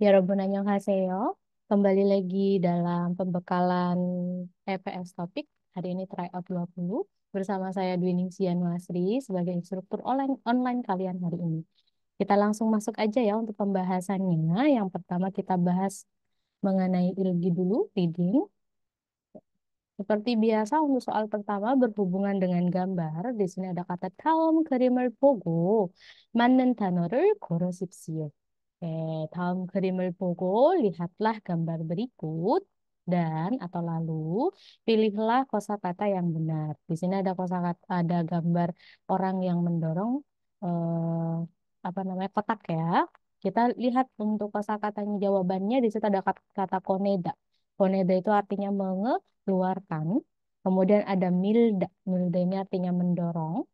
Yarabbun annyeonghaseyo. Kembali lagi dalam pembekalan EPS topik. Hari ini tryout 20 bersama saya Dwi Ningsian Wasri sebagai instruktur online kalian hari ini. Kita langsung masuk aja ya untuk pembahasannya. Yang pertama kita bahas mengenai ilgi dulu, reading. Seperti biasa untuk soal pertama berhubungan dengan gambar. Di sini ada kata 다음 그림을 보고 맞는 단어를 고르십시오. Oke, 다음 그림을 보고 lihatlah gambar berikut dan atau lalu pilihlah kosakata yang benar. Di sini ada kosakata, ada gambar orang yang mendorong apa namanya kotak ya. Kita lihat untuk kosakatanya jawabannya di situ ada kata koneda. Koneda itu artinya mengeluarkan. Kemudian ada milda. Milda ini artinya mendorong.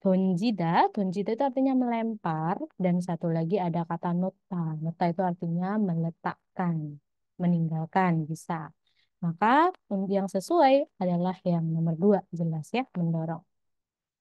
Donjida, donjida itu artinya melempar, dan satu lagi ada kata nota. Nota itu artinya meletakkan, meninggalkan, bisa. Maka yang sesuai adalah yang nomor dua, jelas ya, mendorong.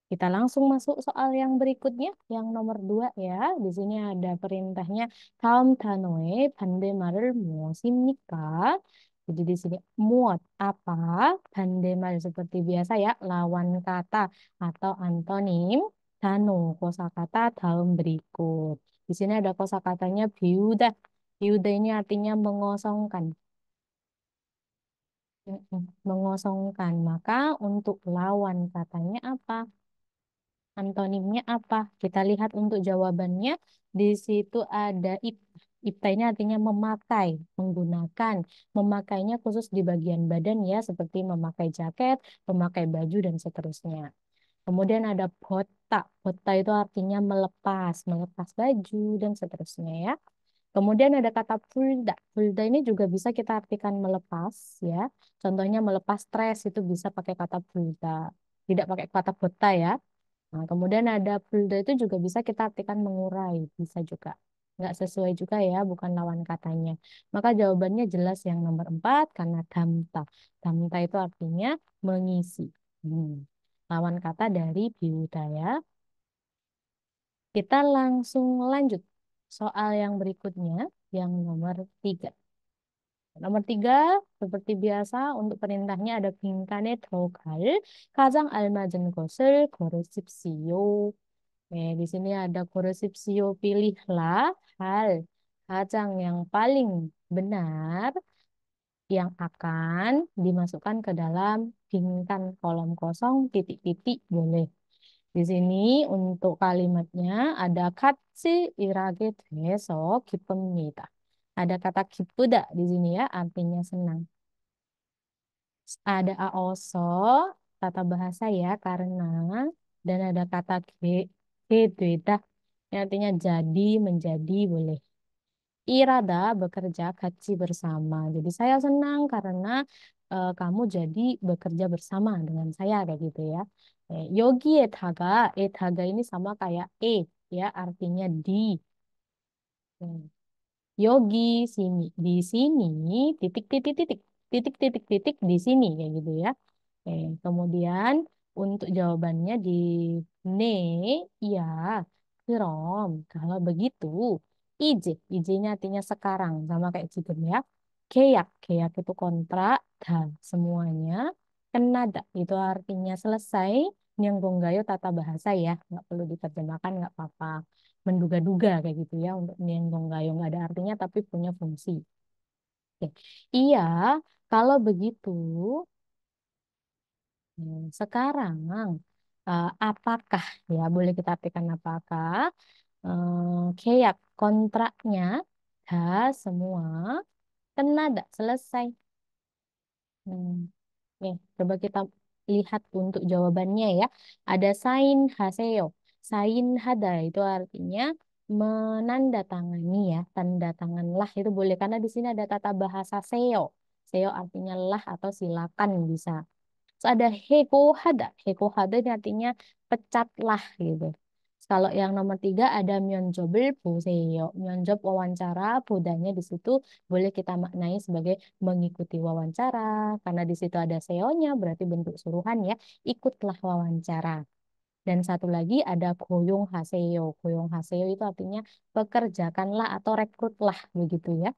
Kita langsung masuk soal yang berikutnya, yang nomor dua ya. Di sini ada perintahnya, 다음 단어의 반대말을 무엇입니까? Jadi di sini muat apa, 반대말 seperti biasa ya, lawan kata atau antonim, dano kosakata dalam berikut. Di sini ada kosakatanya biuda. Biuda ini artinya mengosongkan. Mengosongkan. Maka untuk lawan katanya apa? Antonimnya apa? Kita lihat untuk jawabannya. Di situ ada ipta. Ipta ini artinya memakai, menggunakan. Memakainya khusus di bagian badan ya, seperti memakai jaket, memakai baju, dan seterusnya. Kemudian ada bota. Bota itu artinya melepas, melepas baju, dan seterusnya ya. Kemudian ada kata pulda. Pulda ini juga bisa kita artikan melepas ya. Contohnya melepas stres itu bisa pakai kata pulda. Tidak pakai kata bota ya. Nah, kemudian ada pulda itu juga bisa kita artikan mengurai, bisa juga. Nggak sesuai juga ya, bukan lawan katanya. Maka jawabannya jelas yang nomor 4 karena damta. Damta itu artinya mengisi. Hmm. Lawan kata dari biuda ya. Kita langsung lanjut. Soal yang berikutnya, yang nomor 3. Nomor 3, seperti biasa, untuk perintahnya ada 빈칸에 들어갈 가장 알맞은 것을 고르십시오. Di sini ada korupsio, pilihlah hal kacang yang paling benar yang akan dimasukkan ke dalam bingkai kolom kosong titik-titik boleh. Di sini untuk kalimatnya ada 같이 일하게 돼서 기쁩니다. Ada kata 기쁘다 di sini ya, artinya senang. Ada aoso, tata bahasa ya, karena, dan ada kata gedweda, yang artinya jadi, menjadi, boleh. Irada, bekerja, kaci bersama. Jadi saya senang karena kamu jadi bekerja bersama dengan saya, kayak gitu ya. Yogi etaga ini sama kayak ya, artinya di. Hmm. Yogi sini, di sini, titik titik titik titik titik titik di sini kayak gitu ya. Kemudian untuk jawabannya di ne, ya, krom. Kalau begitu, ije artinya sekarang sama kayak jigen ya. Keyak itu kontrak, dan semuanya. Kenada itu artinya selesai. Nyenggonggayo tata bahasa ya, nggak perlu diterjemahkan, nggak apa-apa. Menduga-duga kayak gitu ya untuk nyenggonggayo nggak ada artinya tapi punya fungsi. Oke. Iya, kalau begitu. Sekarang, apakah ya boleh kita artikan apakah keyak kontraknya dah semua kena dah selesai. Hmm, Nih, coba kita lihat untuk jawabannya ya. Ada sain haseo. Sain hada itu artinya menandatangani ya. Tanda tanganlah itu boleh karena di sini ada tata bahasa seo. Seo artinya lah atau silakan bisa. Terus ada heko hada. Heko hada ini artinya pecatlah gitu. Terus kalau yang nomor 3 ada myonjobel 보세요. Myonjob wawancara, bodanya di situ boleh kita maknai sebagai mengikuti wawancara. Karena di situ ada seonya berarti bentuk suruhan ya. Ikutlah wawancara. Dan satu lagi ada goyong haseo. Goyong haseo itu artinya pekerjakanlah atau rekrutlah begitu ya.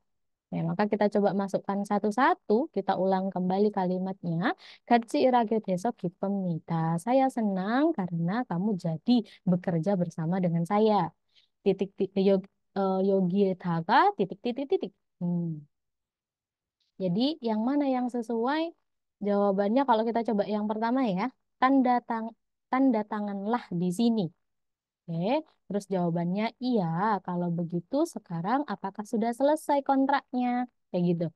Nah, maka kita coba masukkan satu-satu, kita ulang kembali kalimatnya. 같이 일하게 돼서 기쁩니다. Saya senang karena kamu jadi bekerja bersama dengan saya. Titik titik 여기에다가 titik titik titik. Jadi yang mana yang sesuai? Jawabannya kalau kita coba yang pertama ya, tanda tang tanda tanganlah di sini. Oke, terus jawabannya iya. Kalau begitu sekarang apakah sudah selesai kontraknya? Kayak gitu.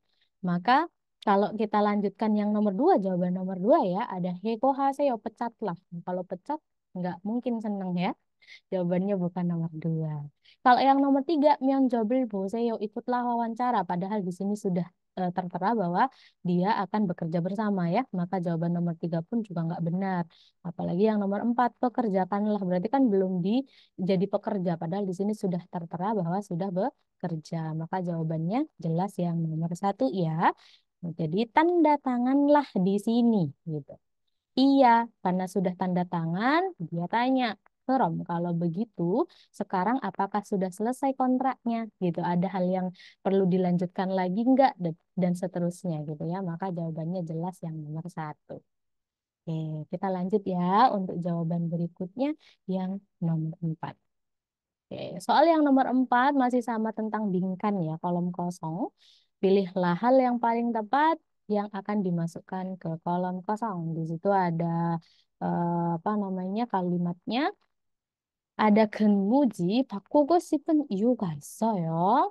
Maka kalau kita lanjutkan yang nomor dua, jawaban nomor dua ya, ada heko haseo, pecatlah. Kalau pecat nggak mungkin seneng ya. Jawabannya bukan nomor dua. Kalau yang nomor tiga, Myeonjobel Boseyo, ikutlah wawancara. Padahal di sini sudah tertera bahwa dia akan bekerja bersama ya. Maka jawaban nomor tiga pun juga nggak benar. Apalagi yang nomor empat, pekerjakanlah. Berarti kan belum jadi pekerja. Padahal di sini sudah tertera bahwa sudah bekerja. Maka jawabannya jelas yang nomor satu ya. Jadi tanda tanganlah di sini gitu. Iya, karena sudah tanda tangan, dia tanya, Kerom, kalau begitu, sekarang apakah sudah selesai kontraknya? Gitu, ada hal yang perlu dilanjutkan lagi enggak? Dan seterusnya gitu ya. Maka jawabannya jelas yang nomor satu. Oke, kita lanjut ya untuk jawaban berikutnya yang nomor empat. Oke, soal yang nomor empat masih sama tentang bingkan ya, kolom kosong. Pilihlah hal yang paling tepat yang akan dimasukkan ke kolom kosong. Di situ ada apa namanya kalimatnya, ada 근무지 바꾸고 싶은 이유가 있어요.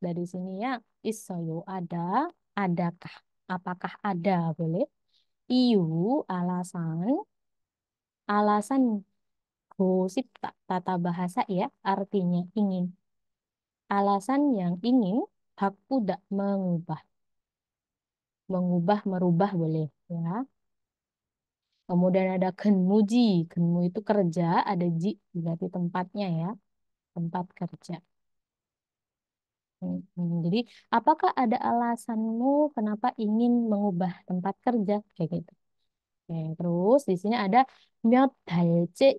Dari sini ya, 있어요, ada, adakah, apakah ada, boleh. Iyu, alasan, alasan gosip tata bahasa ya, artinya ingin. Alasan yang ingin, bakuda, mengubah. Mengubah, merubah boleh ya. Kemudian ada kenmuji. Kenmu itu kerja, ada ji berarti tempatnya ya, tempat kerja. Jadi, apakah ada alasanmu kenapa ingin mengubah tempat kerja? Kayak gitu. Oke, terus di sini ada 몇 달째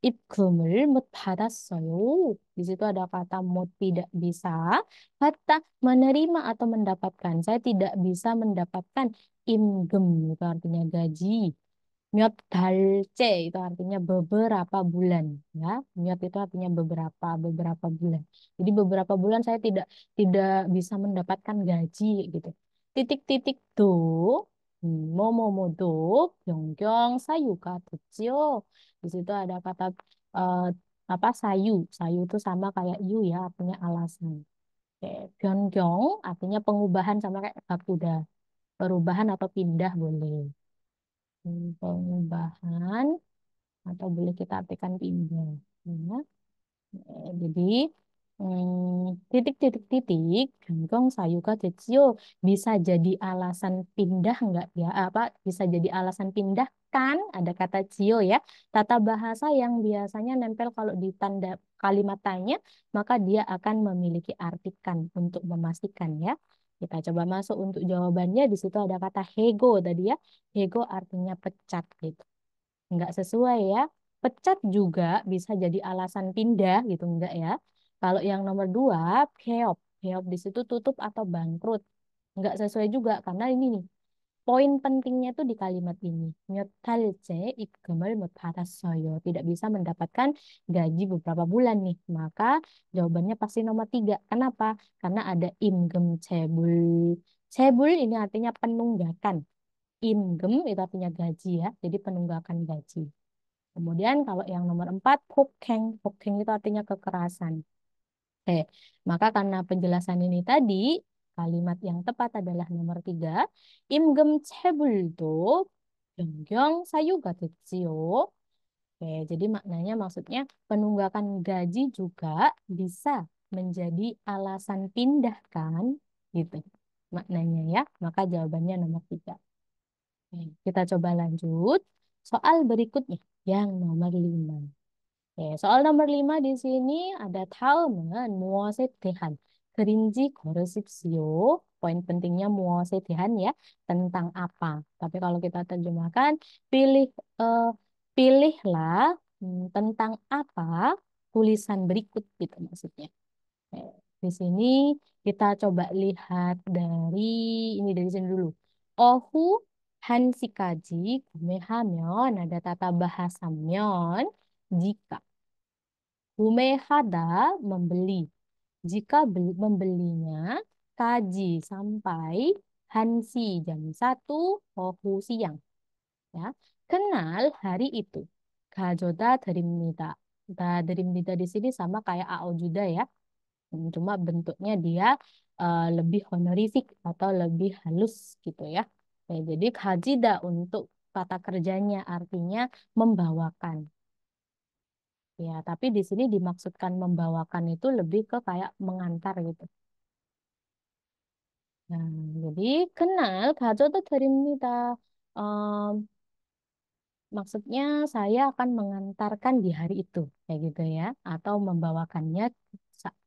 입금을 못 받았어요. Di situ ada kata 못 tidak bisa, kata menerima atau mendapatkan. Saya tidak bisa mendapatkan imgem itu artinya gaji. Myot dalce itu artinya beberapa bulan ya. Myot itu artinya beberapa bulan. Jadi beberapa bulan saya tidak tidak bisa mendapatkan gaji gitu. Titik-titik tuh momomodo byonggyong sayuga 됐지요. Di situ ada kata eh, apa sayu. Sayu itu sama kayak yu ya artinya alasan. Oke, byonggyong artinya pengubahan sama kayak bakuda. Perubahan atau pindah boleh. Pengubahan atau boleh kita artikan pindah. Ya. Jadi titik-titik-titik ganggang sayuga jejio bisa jadi alasan pindah enggak ya? Apa bisa jadi alasan pindah kan? Ada kata cio ya. Tata bahasa yang biasanya nempel kalau di tanda kalimat tanya, maka dia akan memiliki artikan untuk memastikan ya. Kita coba masuk untuk jawabannya. Di situ ada kata hego tadi ya. Hego artinya pecat gitu. Enggak sesuai ya. Pecat juga bisa jadi alasan pindah gitu enggak ya. Kalau yang nomor dua, keop. Keop di situ tutup atau bangkrut. Enggak sesuai juga karena ini nih. Poin pentingnya tuh di kalimat ini. 몇 달째 입금을 못 받았어요. Tidak bisa mendapatkan gaji beberapa bulan nih. Maka jawabannya pasti nomor tiga. Kenapa? Karena ada imgem cebul. Cebul ini artinya penunggakan. Imgem itu artinya gaji ya. Jadi penunggakan gaji. Kemudian kalau yang nomor empat, 폭행. 폭행 itu artinya kekerasan. Maka karena penjelasan ini tadi, kalimat yang tepat adalah nomor tiga. 임금 체불도 변경 사유가 됐지요. Jadi maknanya maksudnya penunggakan gaji juga bisa menjadi alasan pindah kan? Gitu. Maknanya ya. Maka jawabannya nomor tiga. Kita coba lanjut. Soal berikutnya yang nomor lima. Soal nomor lima di sini ada 다음은 무엇에 대한 글인지 걸으십시오. Poin pentingnya 무엇에 대한 ya, tentang apa. Tapi kalau kita terjemahkan, pilih eh, Pilihlah tentang apa tulisan berikut gitu maksudnya. Eh, Di sini kita coba lihat dari dari sini dulu. 어후 한 시까지 구매하면 ada tata bahasa면 jika 구매하다 membeli. Jika membelinya kaji sampai hansi jam 1 ohu siang. Ya. Kenal hari itu. Gajoda 드립니다. 드립니다 di sini sama kayak juga ya. Cuma bentuknya dia lebih honorific atau lebih halus gitu ya. Jadi hajida untuk kata kerjanya artinya membawakan. Ya, tapi di sini dimaksudkan membawakan itu lebih ke kayak mengantar gitu. Nah, jadi kenal 가져다 드립니다. Em, Maksudnya saya akan mengantarkan di hari itu, kayak gitu ya, atau membawakannya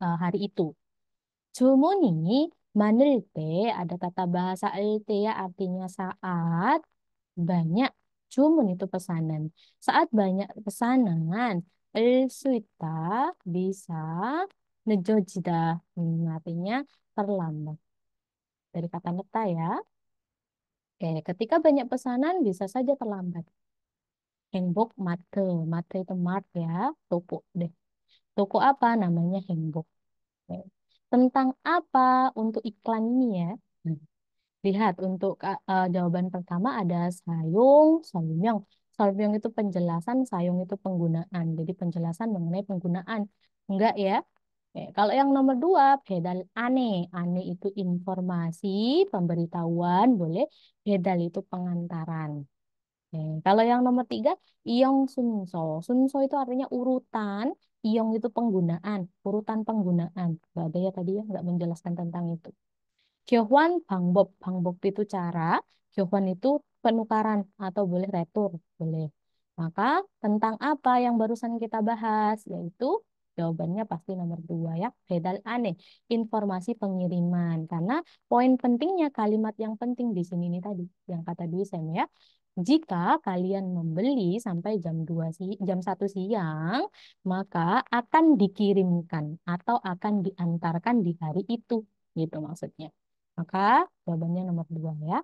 hari itu. 주문이 많을 때 ada tata bahasa 때 ya artinya saat banyak jumun itu pesanan. Saat banyak pesanan, 수 있다 bisa 늦어지다 artinya terlambat. Dari kata neta ya. Oke, ketika banyak pesanan bisa saja terlambat. Hengbok mate, mate itu mart ya, toko deh. Toko apa namanya Hengbok. Oke. Tentang apa untuk iklan ini ya? Hmm. Lihat untuk jawaban pertama ada sayung, sayumyong. Sayumyong itu penjelasan, sayung itu penggunaan. Jadi penjelasan mengenai penggunaan. Enggak ya? Oke, kalau yang nomor dua, pedal aneh. Aneh itu informasi, pemberitahuan, boleh. Pedal itu pengantaran. Oke, kalau yang nomor tiga, iong sunso. Sunso itu artinya urutan, iong itu penggunaan, urutan penggunaan. Nggak ada ya tadi ya, nggak menjelaskan tentang itu. Kyohwan Bangbob. Bangbob itu cara. Kyohwan itu penukaran atau boleh retur. Boleh. Maka tentang apa yang barusan kita bahas? Yaitu jawabannya pasti nomor dua ya. Bedal aneh. Informasi pengiriman. Karena poin pentingnya kalimat yang penting di sini ini tadi. Yang kata Dwi Sem ya. Jika kalian membeli sampai jam 1 siang, maka akan dikirimkan atau akan diantarkan di hari itu. Gitu maksudnya. Maka jawabannya nomor dua ya.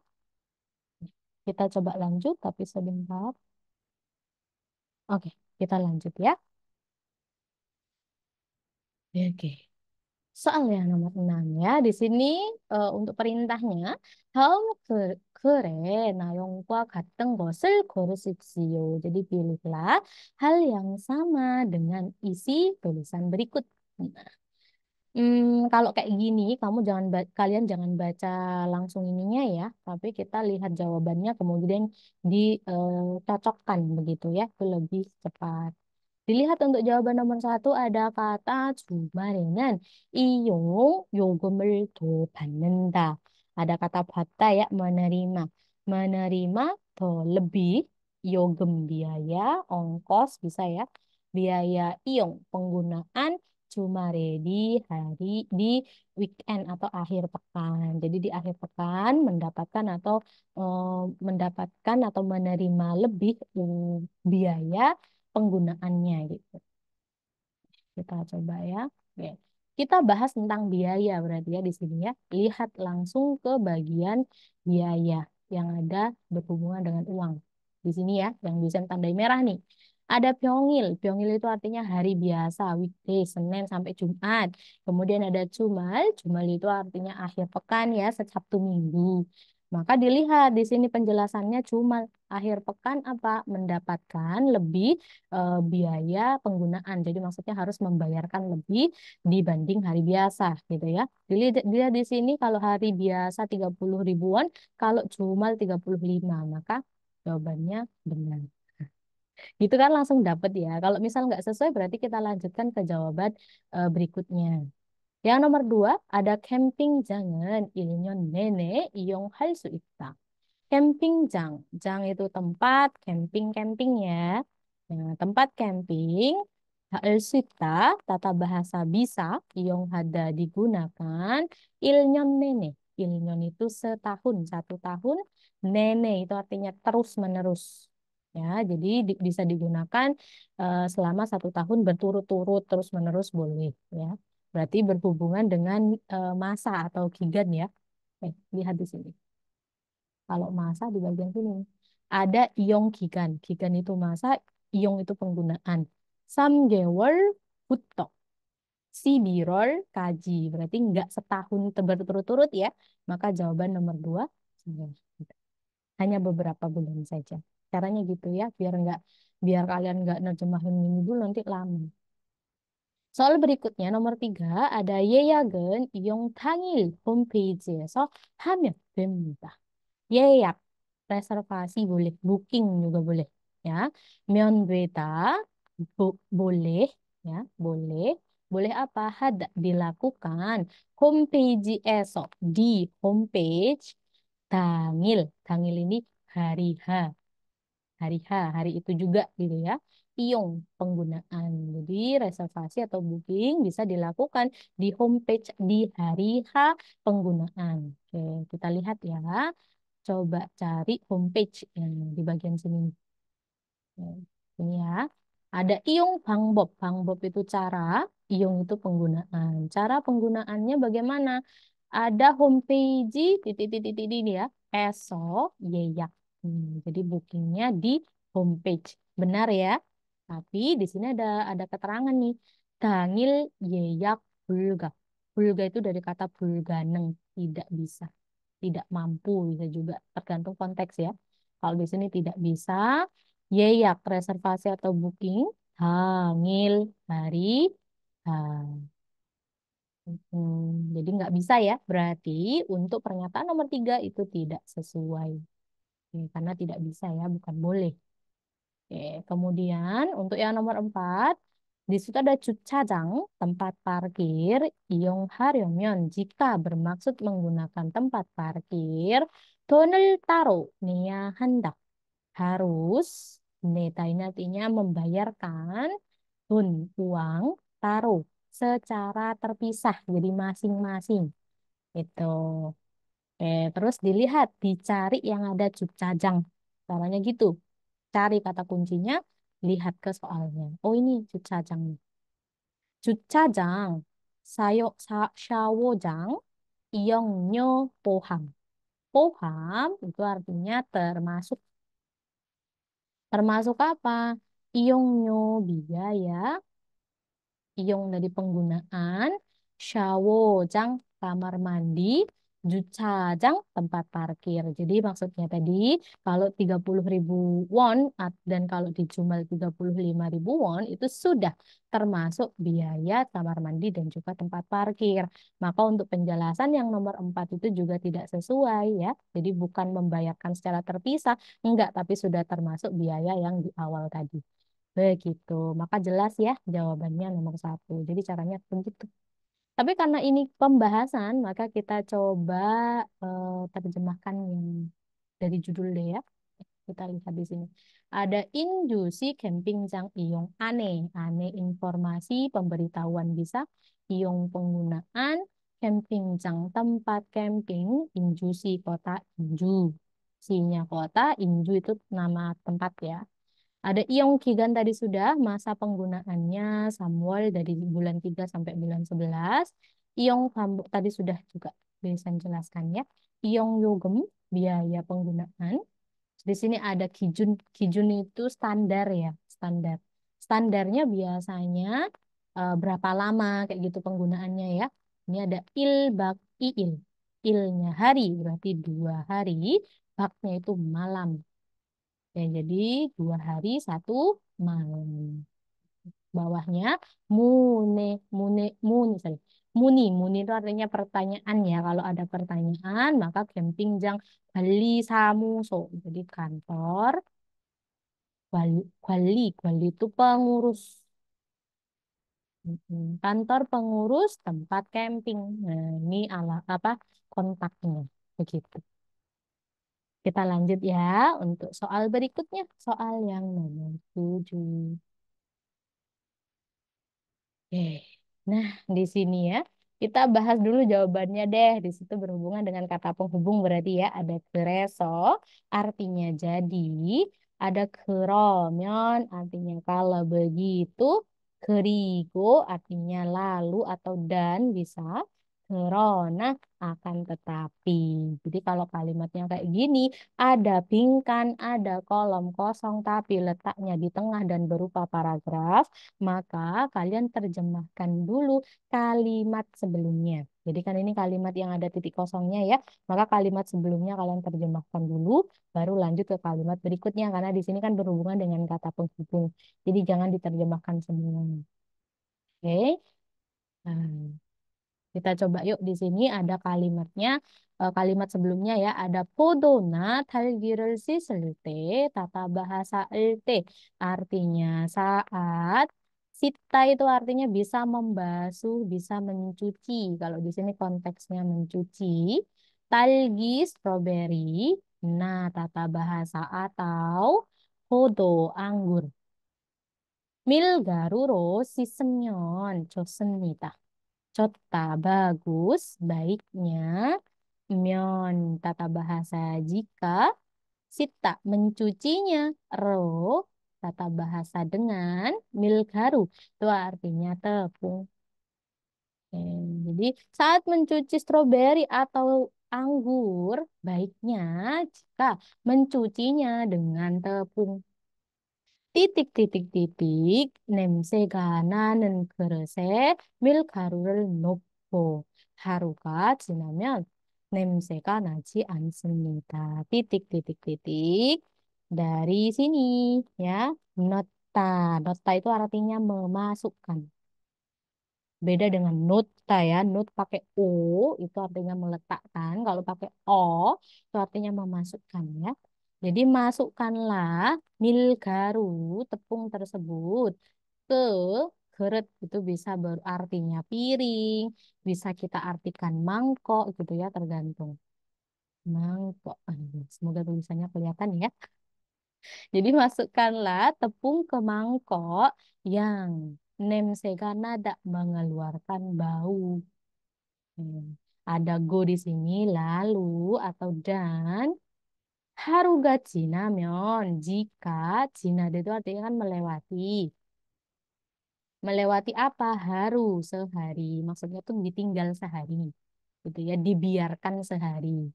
Kita coba lanjut tapi sebentar. Oke, kita lanjut ya. Oke. Soal yang nomor 6 ya. Di sini untuk perintahnya. 다음 글에 나용과 같은 것을 고르십시오. Jadi pilihlah hal yang sama dengan isi tulisan berikut. Kalau kayak gini, kalian jangan baca langsung ininya ya, tapi kita lihat jawabannya kemudian dicocokkan begitu ya, itu lebih cepat. Dilihat untuk jawaban nomor satu ada kata 주말에는 이용 요금을 더 받는다. Ada kata 받다 ya, menerima. Menerima 더 lebih, 요금 biaya, ongkos bisa ya. Biaya i용 penggunaan cumare di weekend atau akhir pekan. Jadi di akhir pekan mendapatkan atau menerima lebih biaya penggunaannya gitu. Kita coba ya. Oke. Kita bahas tentang biaya berarti ya di sini ya. Lihat langsung ke bagian biaya yang ada berhubungan dengan uang. Di sini ya, yang bisa tandai merah nih. Ada pyongil. Pyongil itu artinya hari biasa, weekday, Senin sampai Jumat. Kemudian ada cumal. Cumal itu artinya akhir pekan ya, Sabtu Minggu. Maka dilihat di sini penjelasannya cuma akhir pekan apa mendapatkan lebih biaya penggunaan. Jadi maksudnya harus membayarkan lebih dibanding hari biasa gitu ya. Jadi dia di sini kalau hari biasa 30 ribuan, kalau cuma 35 maka jawabannya benar. Gitu kan langsung dapat ya. Kalau misal nggak sesuai berarti kita lanjutkan ke jawaban berikutnya. Yang nomor dua ada camping jangan ilnyon nene 이용할 수 있다. Campingjang. Jang itu tempat, camping-camping ya. Nah, tempat camping, hal sita, tata bahasa bisa, yang ada digunakan, ilnyon nene. Ilnyon itu setahun, 1 tahun. Nene itu artinya terus-menerus. Ya, jadi bisa digunakan selama 1 tahun berturut-turut terus-menerus boleh ya. Berarti berhubungan dengan masa atau gigan ya. Lihat di sini. Kalau masa di bagian sini ada iong gigan. Gigan itu masa, iong itu penggunaan. Samgewol buto. Si birol kaji. Berarti nggak setahun berturut-turut ya. Maka jawaban nomor dua. Hanya beberapa bulan saja. Caranya gitu ya, biar kalian nggak nerjemahin ini dulu nanti lama. Soal berikutnya nomor 3 ada 예약은 이용 당일 홈페이지에서 하면 됩니다. 예약, reservasi boleh, booking juga boleh ya. 면되다 boleh ya, boleh. Boleh apa? Had dilakukan 홈페이지에서 di homepage tangil. Tangil ini hari H. Hari H, hari itu juga gitu ya. Iong penggunaan. Jadi reservasi atau booking bisa dilakukan di homepage di hari H penggunaan. Oke, kita lihat ya. Coba cari homepage yang di bagian sini. Nah, ini ya. Ada iong bangbob. Bangbob itu cara, iong itu penggunaan. Cara penggunaannya bagaimana? Ada homepage titik-titik ini ya. Esok yeyak. Jadi bookingnya di homepage. Benar ya? Tapi di sini ada keterangan nih. Tangil yeyak bulga. Bulga itu dari kata bulganeng. Tidak bisa. Tidak mampu. Bisa juga. Tergantung konteks ya. Kalau di sini tidak bisa. Yeyak reservasi atau booking tangil hari H. Jadi nggak bisa ya. Berarti untuk pernyataan nomor 3 itu tidak sesuai. Oke, karena tidak bisa ya, bukan boleh. Oke, kemudian untuk yang nomor 4, di situ ada 주차장, tempat parkir. 이용하려면 jika bermaksud menggunakan tempat parkir, 돈을 따로 내야 한다. Harus, neta ini artinya membayarkan uang, taruh secara terpisah, jadi masing-masing. Itu. Terus dilihat, dicari yang ada cajang. Caranya gitu. Cari kata kuncinya, lihat ke soalnya. Oh ini cajang. 주차장, 샤워장, 이용료 보함. Poham itu artinya termasuk. Termasuk apa? Iongnya biaya, iong dari penggunaan, shawojang kamar mandi, jucajang tempat parkir. Jadi maksudnya tadi kalau 30.000 won dan kalau dijual 35.000 won itu sudah termasuk biaya kamar mandi dan juga tempat parkir. Maka untuk penjelasan yang nomor 4 itu juga tidak sesuai ya. Jadi bukan membayarkan secara terpisah, enggak, tapi sudah termasuk biaya yang di awal tadi. Begitu. Maka jelas ya jawabannya nomor 1. Jadi caranya begitu. Tapi karena ini pembahasan, maka kita coba terjemahkan yang dari judul deh ya. Kita lihat di sini. Ada Injusi Campingjang Iyong Ane. Ane informasi pemberitahuan bisa. Iyong penggunaan. Campingjang tempat camping. Injusi kota Inju. Sinya kota, Inju itu nama tempat ya. Ada iong kigan tadi sudah, masa penggunaannya Samuel dari bulan 3 sampai bulan 11. Iong Kambuk tadi sudah juga bisa jelaskan ya. Iong Yogem, biaya penggunaan. Di sini ada kijun. Kijun itu standar ya, standar. Standarnya biasanya berapa lama kayak gitu penggunaannya ya. Ini ada il, bak, iil. Ilnya hari, berarti 2 hari. Baknya itu malam. Ya, jadi 2 hari 1 malam. Bawahnya mune, sorry. Muni itu artinya pertanyaan ya. Kalau ada pertanyaan, maka campingjang Bali Samuso. Jadi kantor Gwali itu pengurus. Kantor pengurus tempat camping. Nah, ini apa kontaknya. Begitu. Kita lanjut ya untuk soal berikutnya. Soal yang nomor 7. Oke. Nah, di sini ya, kita bahas dulu jawabannya deh. Di situ berhubungan dengan kata penghubung berarti ya ada kereso, artinya jadi. Ada keromen artinya kalau begitu, kerigo artinya lalu atau dan bisa, kerona akan tetapi. Jadi kalau kalimatnya kayak gini, ada bingkan, ada kolom kosong tapi letaknya di tengah dan berupa paragraf, maka kalian terjemahkan dulu kalimat sebelumnya. Jadi kan ini kalimat yang ada titik kosongnya ya, maka kalimat sebelumnya kalian terjemahkan dulu, baru lanjut ke kalimat berikutnya karena di sini kan berhubungan dengan kata penghubung. Jadi jangan diterjemahkan semua. Oke. Nah, kita coba yuk di sini ada kalimatnya. Kalimat sebelumnya ya ada podona talgi를 씻을 때 tata bahasa lte artinya saat sita itu artinya bisa membasuh, bisa mencuci. Kalau di sini konteksnya mencuci. Talgi strawberry. Nah, tata bahasa atau podo anggur. 밀가루로 씻으면 좋습니다. 좋다, bagus, baiknya. Myon, tata bahasa jika. Sita, mencucinya. Ro, tata bahasa dengan. Milgaru, itu artinya tepung. Oke, jadi saat mencuci stroberi atau anggur, baiknya jika mencucinya dengan tepung. Titik titik titik 냄새가 나는 그릇에 밀가루를 넣고 하루가 지나면 냄새가 나지 않습니다. Titik titik titik dari sini ya. Nota. Nota itu artinya memasukkan. Beda dengan nota ya. Not pakai O itu artinya meletakkan. Kalau pakai O itu artinya memasukkan ya. Jadi masukkanlah milgaru tepung tersebut ke keret itu bisa berartinya piring, bisa kita artikan mangkok gitu ya tergantung. Mangkok. Semoga tulisannya kelihatan ya. Jadi masukkanlah tepung ke mangkok yang nemsega nada mengeluarkan bau. Hmm. Ada go di sini, lalu atau dan. Haruga jina면, jika jinada itu artinya kan melewati. Melewati apa? Haru, sehari. Maksudnya tuh ditinggal sehari. Gitu ya, dibiarkan sehari.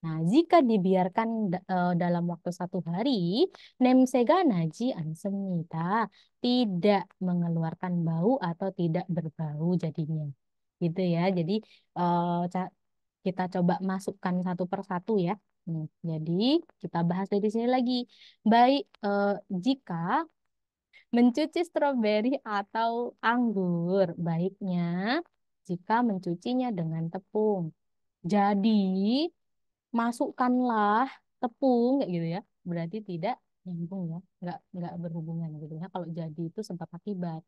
Nah, jika dibiarkan dalam waktu 1 hari, nemsega naji ansemnita tidak mengeluarkan bau atau tidak berbau jadinya. Gitu ya. Jadi eh, kita coba masukkan satu persatu ya. Jadi kita bahas dari sini lagi. Baik, jika mencuci stroberi atau anggur, baiknya jika mencucinya dengan tepung. Jadi masukkanlah tepung kayak gitu ya. Berarti tidak nyambung ya, nggak berhubungan gitu ya. Kalau jadi itu sebab akibat.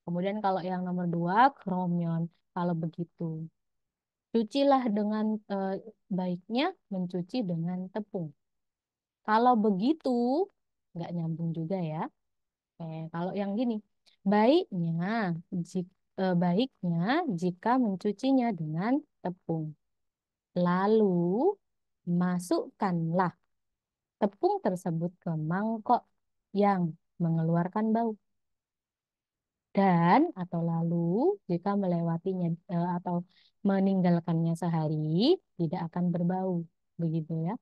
Kemudian kalau yang nomor 2, kromyon. Kalau begitu, cucilah dengan baiknya mencuci dengan tepung. Kalau begitu, nggak nyambung juga ya. Kalau yang gini, baiknya, baiknya jika mencucinya dengan tepung. Lalu masukkanlah tepung tersebut ke mangkok yang mengeluarkan bau. Dan atau lalu jika melewatinya atau meninggalkannya sehari tidak akan berbau. Begitu ya.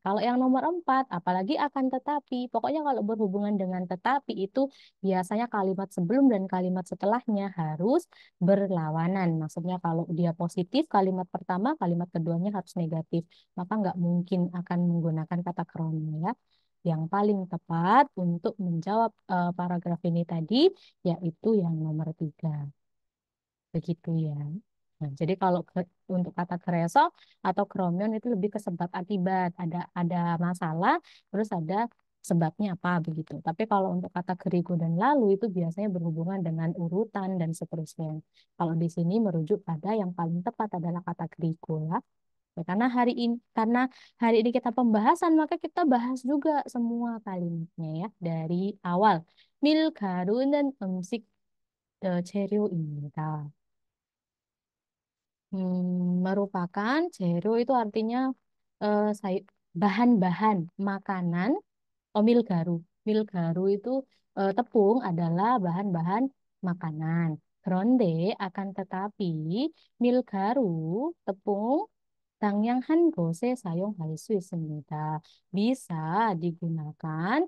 Kalau yang nomor 4, apalagi akan tetapi. Pokoknya kalau berhubungan dengan tetapi itu biasanya kalimat sebelum dan kalimat setelahnya harus berlawanan. Maksudnya kalau dia positif, kalimat pertama, kalimat keduanya harus negatif. Maka nggak mungkin akan menggunakan kata krono ya. Yang paling tepat untuk menjawab paragraf ini tadi, yaitu yang nomor 3. Begitu ya. Nah, jadi kalau untuk kata kreso atau kromion itu lebih ke sebab akibat. Ada masalah, terus ada sebabnya apa begitu. Tapi kalau untuk kata kerigo dan lalu itu biasanya berhubungan dengan urutan dan seterusnya. Kalau di sini merujuk pada yang paling tepat adalah kata kerigo ya. Ya, karena hari ini kita pembahasan, maka kita bahas juga semua kalimatnya ya dari awal. Milgaru는 음식 재료입니다. Merupakan jero itu artinya bahan-bahan makanan Oh, milgaru. Milgaru itu tepung adalah bahan-bahan makanan. Ronde akan tetapi milgaru tepung 당양한 곳에 사용할 수 있습니다. Bisa digunakan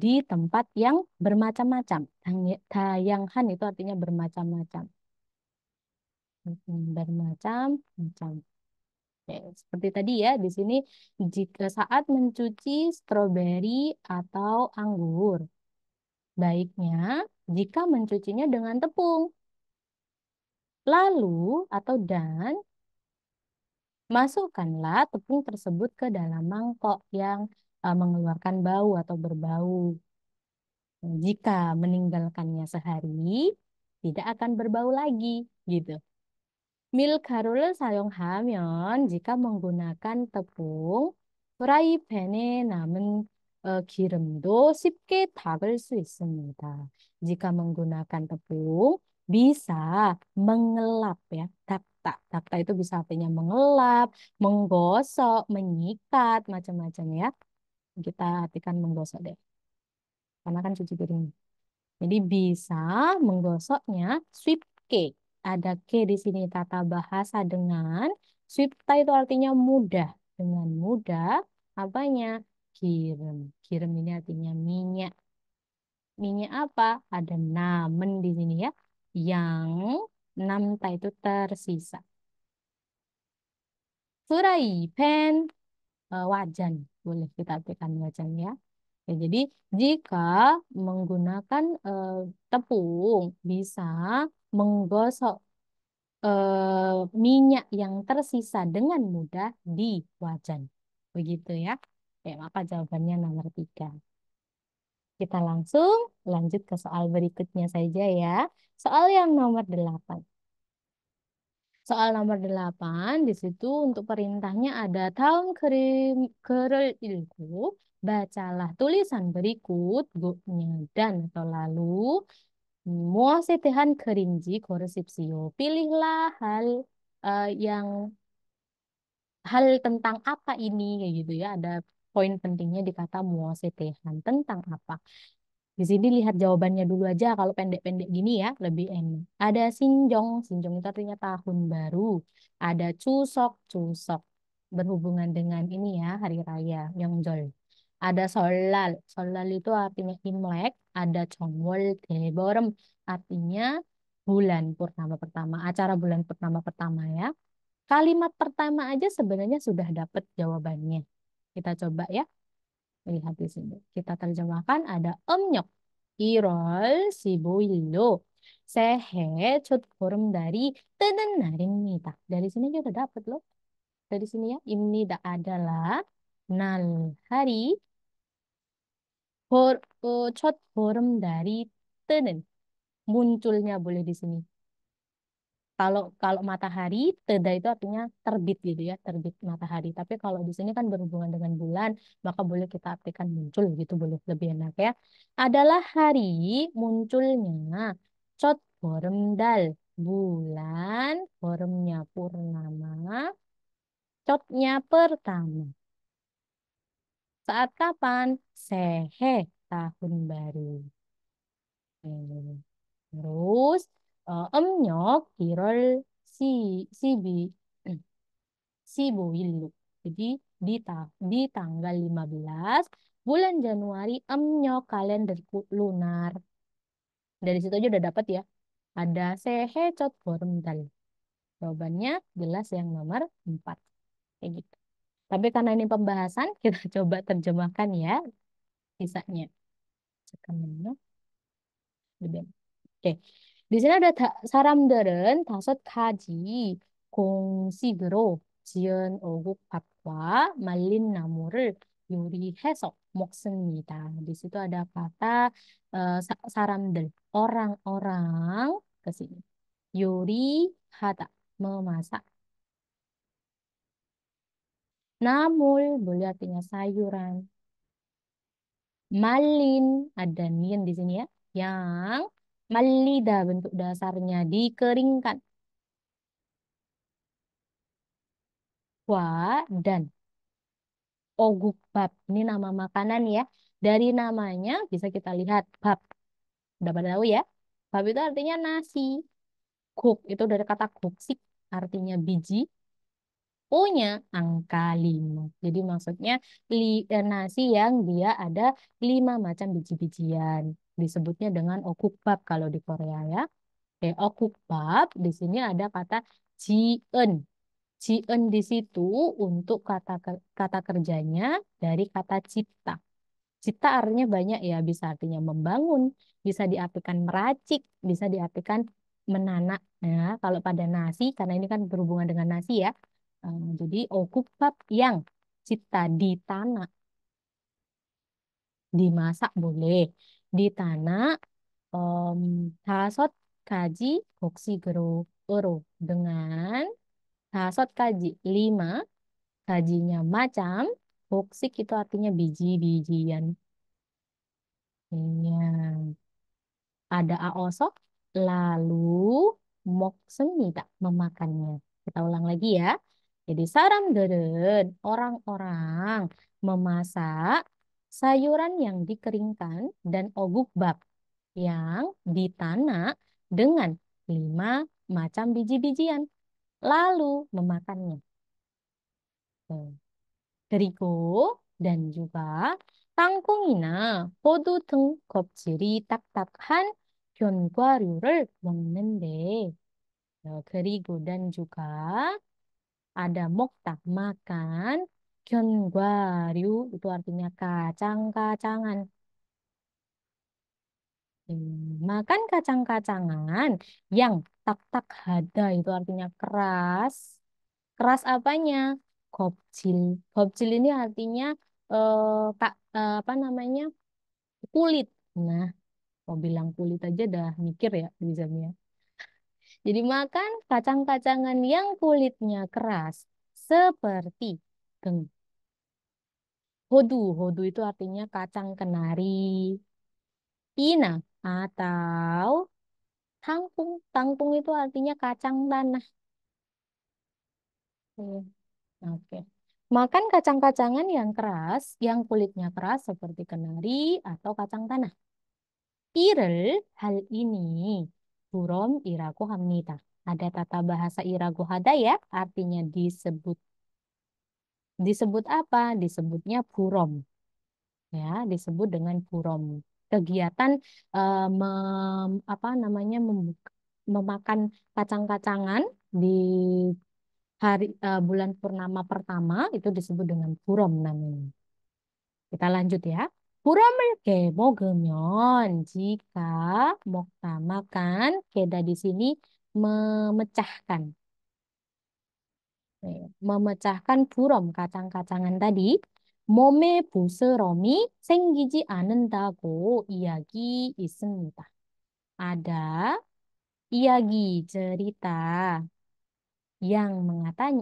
di tempat yang bermacam-macam. Dayanghan itu artinya bermacam-macam. Bermacam-macam. Oke, seperti tadi ya, di sini jika saat mencuci stroberi atau anggur, baiknya jika mencucinya dengan tepung. Lalu atau dan masukkanlah tepung tersebut ke dalam mangkok yang mengeluarkan bau atau berbau. Jika meninggalkannya sehari, tidak akan berbau lagi, gitu. 밀가루를 사용하면 jika menggunakan tepung, 프라이팬에 남은 기름도 쉽게 닦을 수 있습니다. Jika menggunakan tepung, bisa mengelap ya. Dakta. Dakta itu bisa artinya mengelap, menggosok, menyikat, macam-macam ya. Kita artikan menggosok deh. Karena kan cuci piring. Jadi bisa menggosoknya sweepke. Ada ke di sini tata bahasa dengan sweepta itu artinya mudah. Dengan mudah apanya? Kirim. Kirim ini artinya minyak. Minyak apa? Ada namen di sini ya. Yang namta itu tersisa. Frypan wajan. Boleh kita artikan wajan ya. Ya, jadi jika menggunakan tepung bisa menggosok minyak yang tersisa dengan mudah di wajan. Begitu ya. Oke, maka jawabannya nomor 3. Kita langsung lanjut ke soal berikutnya saja ya. Soal yang nomor 8. Soal nomor 8 di situ untuk perintahnya ada tahun kerel ilku, bacalah tulisan berikut, guknya dan atau lalu muasih Tuhan kerinci koresipsio. Pilihlah yang hal tentang apa ini kayak gitu ya. Ada poin pentingnya di kata muasih Tuhan tentang apa. Di sini lihat jawabannya dulu aja kalau pendek-pendek gini ya, lebih enak. Ada sinjong, sinjong itu artinya tahun baru. Ada cusok, cusok berhubungan dengan ini ya, hari raya, Myeongjol. Ada solal, solal itu artinya Imlek. Ada Chongwol, Deborem artinya bulan purnama pertama, acara bulan purnama pertama ya. Kalimat pertama aja sebenarnya sudah dapat jawabannya. Kita coba ya. Lihat di sini. Kita terjemahkan ada 음력 1월 15일로 새해 첫 보름달이 뜨는 날입니다. Dari sini kita dapat loh. Dari sini ya, 입니다 adalah hari 첫 보름달이 뜨는. Munculnya boleh di sini. Kalau kalau matahari, teda itu artinya terbit gitu ya, terbit matahari. Tapi kalau di sini kan berhubungan dengan bulan, maka boleh kita artikan muncul gitu, boleh lebih enak ya. Adalah hari munculnya Chot Boremdal, bulan, Boremnya purnama, Chotnya pertama. Saat kapan? Sehe, tahun baru. Hmm. Terus 음력 1월 si sibi Sibowilu. Jadi di tanggal 15 bulan Januari emnyok kalender lunar. Dari situ aja udah dapat ya. Ada sehecot boremdal. Jawabannya jelas yang nomor 4. Kayak gitu. Tapi karena ini pembahasan, kita coba terjemahkan ya sisanya. Sekarang Oke. Di sini ada 사람들은 5가지 공식으로 지은 어묵밥과 말린 나물을 요리해서 먹습니다. Di situ ada kata saram들, orang-orang ke sini. 요리하다, memasak. Namul boleh artinya sayuran. Malin, ada nien di sini ya. Yang malida bentuk dasarnya dikeringkan. Wa dan ogukbap. Ini nama makanan ya. Dari namanya bisa kita lihat bab. Udah pada tahu ya? Bab itu artinya nasi. Guk itu dari kata guksik artinya biji. O-nya angka 5. Jadi maksudnya nasi yang dia ada 5 macam biji-bijian. Disebutnya dengan okukbap kalau di Korea ya. Okukbap di sini ada kata jiun. Jiun di situ untuk kata kerjanya dari kata cipta. Cipta artinya banyak ya, bisa artinya membangun, bisa diartikan meracik, bisa diartikan menanak. Nah, kalau pada nasi, karena ini kan berhubungan dengan nasi ya, jadi okupap yang cipta ditanak, dimasak boleh, ditanak, um, dasot kaji boksi gero oro dengan dasot kaji 5, kajinya macam, boksik itu artinya biji-bijian. Iya. Ada aosok, lalu moksemida, memakannya. Kita ulang lagi ya. Jadi saram deren, orang-orang memasak sayuran yang dikeringkan dan ogukbap yang ditanak dengan 5 macam biji-bijian, lalu memakannya. Tuh. 그리고 dan juga 땅콩이나 호두 등 껍질이 딱딱한 견과류를 먹는데 그리고 dan juga ada mokta makan 견과류 itu artinya kacang-kacangan. Makan kacang-kacangan yang tak-tak hada itu artinya keras. Keras apanya? Kopcil. Kopcil ini artinya apa namanya? Kulit. Nah, mau bilang kulit aja dah mikir ya Bizamnya. Jadi makan kacang-kacangan yang kulitnya keras seperti geng. Hodu. Hodu itu artinya kacang kenari. Inang atau tangkung. Tangkung itu artinya kacang tanah. Iya. Oke. Makan kacang-kacangan yang keras, yang kulitnya keras seperti kenari atau kacang tanah. Irel, hal ini burom iraku hamnida. Ada tata bahasa iraku hada ya, artinya disebut. Disebut apa? Disebutnya burom. Ya, disebut dengan burom. Kegiatan apa namanya memakan kacang-kacangan di bulan purnama pertama itu disebut dengan burom namanya. Kita lanjut ya. Buram을 깨 먹으면 jika mokta makan keda di sini memecahkan. Memecahkan burom kacang-kacangan tadi. 몸에 부스럼이 생기지 않는다고 이야기 있습니다. Ada iagi cerita yang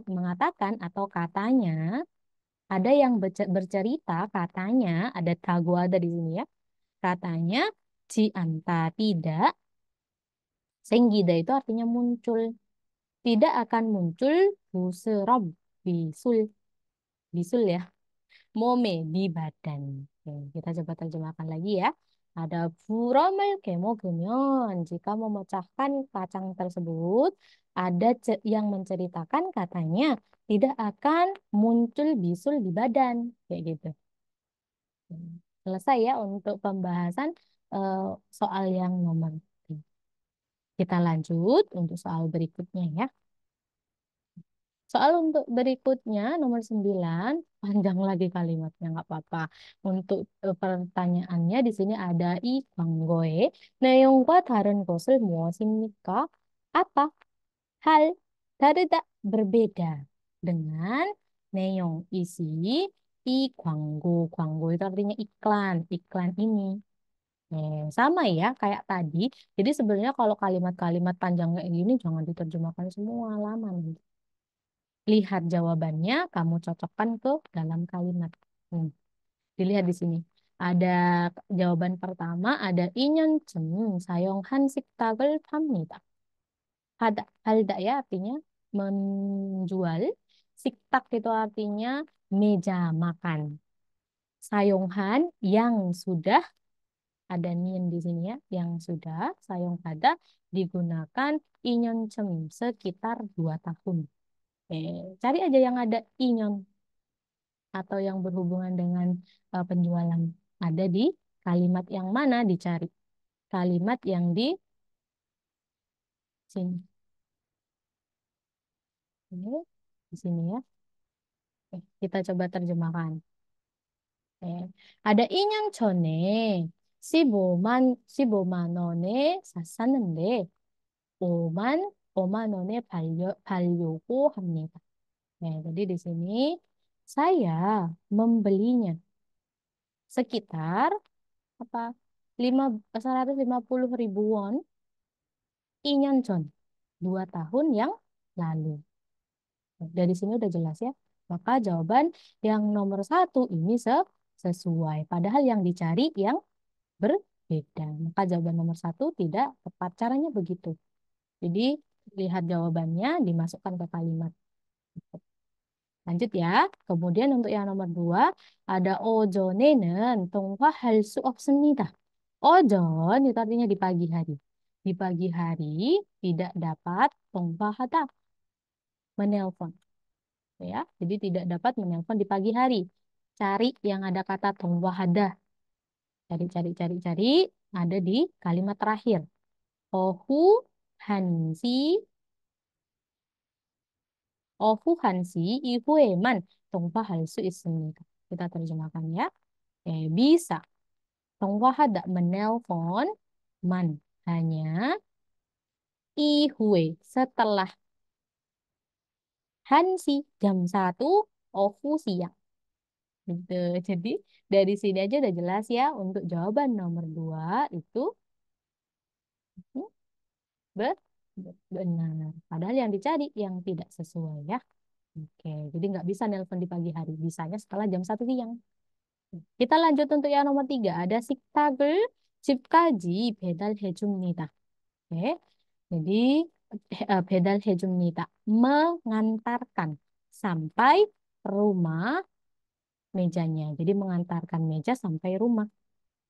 mengatakan atau katanya ada yang bercerita katanya ada tagu ada di sini ya. Katanya Cianta tidak, Senggida itu artinya muncul. Tidak akan muncul buserom, bisul, bisul ya, mome di badan. Oke, kita coba terjemahkan lagi ya. Ada buromel kemogenyon. Jika memecahkan kacang tersebut, ada yang menceritakan katanya tidak akan muncul bisul di badan. Kayak gitu. Selesai ya untuk pembahasan eh, soal yang nomor 3. Kita lanjut untuk soal berikutnya ya. Soal untuk berikutnya nomor 9 panjang lagi kalimatnya nggak apa-apa. Untuk pertanyaannya di sini ada 이 광고에 내용과 다른 것을 무엇입니까? Apa? Hal 다르다 berbeda dengan neong isi i 광고. 광고 itu artinya iklan, iklan ini. Sama ya kayak tadi. Jadi sebenarnya kalau kalimat-kalimat panjang kayak gini jangan diterjemahkan semua lama nanti. Lihat jawabannya, kamu cocokkan ke dalam kalimat. Hmm, Dilihat di sini. Ada jawaban pertama, ada inyencem sayong hansik tagel pamnida. Halda ya artinya menjual. Siktak itu artinya meja makan. sayonghan yang sudah ada nin di sini ya, yang sudah sayonghada digunakan inyonchem sekitar 2 tahun. Oke, cari aja yang ada inyon atau yang berhubungan dengan penjualan. Ada di kalimat yang mana dicari? Kalimat yang di sini. Ini, di sini ya. Oke, kita coba terjemahkan. Oke. Ada 인연 전에 15만 원에 샀었는데 5만 원에 팔려고 합니다. jadi di sini saya membelinya sekitar apa 150.000 won 2년 전, 2 tahun yang lalu. Dari sini udah jelas ya. Maka jawaban yang nomor satu ini sesuai. Padahal yang dicari yang berbeda. Maka jawaban nomor satu tidak tepat. Caranya begitu. Jadi lihat jawabannya dimasukkan ke kalimat. Lanjut ya. Kemudian untuk yang nomor dua ada 오전에는 통화할 수 없습니다. 오전 itu artinya di pagi hari. Di pagi hari tidak dapat 통화하다 menelpon. Ya, jadi tidak dapat menelpon di pagi hari. Cari yang ada kata 통화하다. Cari. Ada di kalimat terakhir. 오후 1시 오후 1시 이후에만 통화할 수 있습니다. Kita terjemahkan ya. Bisa. 통화하다 menelpon man hanya ihuwe setelah 1시 jam 1 ofu siang. Gitu. Jadi dari sini aja udah jelas ya untuk jawaban nomor 2 itu hmm, be- benar. Padahal yang dicari yang tidak sesuai ya. Oke, jadi nggak bisa nelpon di pagi hari. Bisanya setelah jam 1 siang. Kita lanjut untuk yang nomor 3. Ada 식탁을 집까지 배달해줍니다. Oke, jadi 배달해줍니다. Mengantarkan sampai rumah mejanya. Jadi mengantarkan meja sampai rumah.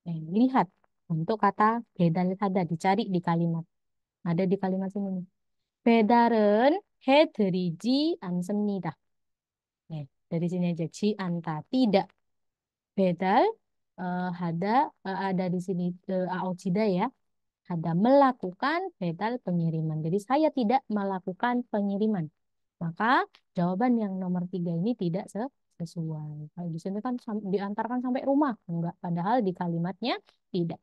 Lihat untuk kata bedal ada dicari di kalimat. Ada di kalimat sini nih. 배달은 해드리지 않습니다. Dari sini aja anta tidak. Bedal ada di sini aojida ya. Ada melakukan bedal pengiriman. Jadi saya tidak melakukan pengiriman. Maka jawaban yang nomor 3 ini tidak sesuai. Kalau di sini kan diantarkan sampai rumah. Enggak. Padahal di kalimatnya tidak.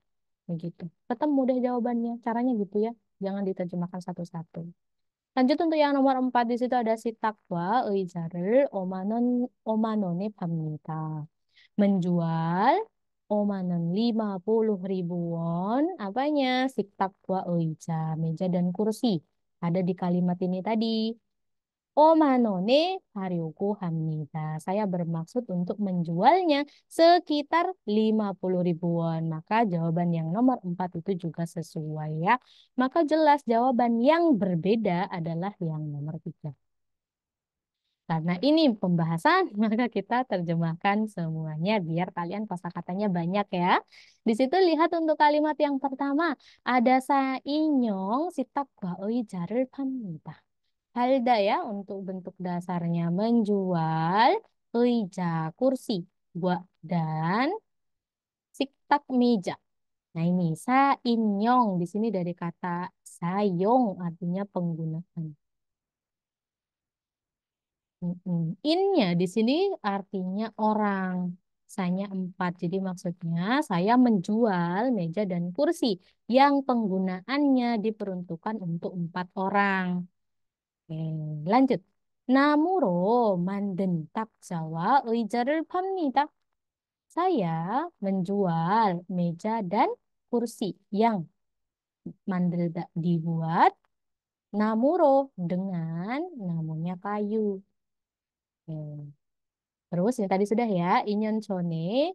Begitu. Ketemu deh jawabannya. Caranya gitu ya. Jangan diterjemahkan satu-satu. Lanjut untuk yang nomor 4. Di situ ada si takwa 의자를 5만 원에 팝니다. Menjual 5만 원 50.000 won. Apanya? Si takwa 의자, meja dan kursi. Ada di kalimat ini tadi. 5만 원에 사려고 합니다. Saya bermaksud untuk menjualnya sekitar 50.000 won. Maka jawaban yang nomor 4 itu juga sesuai ya. Maka jelas jawaban yang berbeda adalah yang nomor 3. Karena ini pembahasan, maka kita terjemahkan semuanya biar kalian kosakatanya banyak ya. Di situ lihat untuk kalimat yang pertama, ada sa'inyong sitakwa 의자를 팝니다. Halda ya untuk bentuk dasarnya menjual 의자 kursi buat dan siktak meja. Nah ini sainyong di sini dari kata sayong artinya penggunaan. Innya di sini artinya orang. Saya 4. Jadi maksudnya saya menjual meja dan kursi yang penggunaannya diperuntukkan untuk 4 orang. Oke, lanjut. 나무로 만든 탁자와 의자를 팝니다. Saya menjual meja dan kursi yang dibuat namuro dengan namunya kayu. Oke. Terus yang tadi sudah ya, inyon chone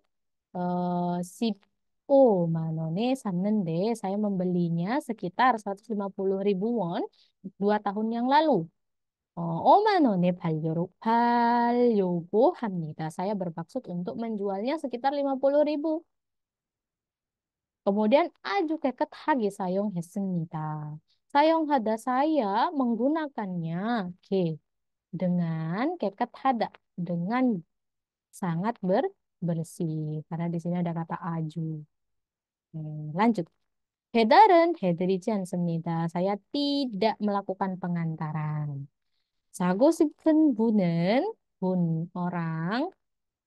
15만 원에 샀는데 saya membelinya sekitar 150.000 won 2 tahun yang lalu. 5만 원에 팔려고 합니다. Saya bermaksud untuk menjualnya sekitar 50.000. Kemudian aju keket hagi 사용했습니다. 사용하다 saya menggunakannya. Oke. Dengan keket hada. Dengan sangat bersih. Karena di sini ada kata aju. Lanjut. 배달은 해드리지 않습니다. Saya tidak melakukan pengantaran. 사고 싶은 분은 orang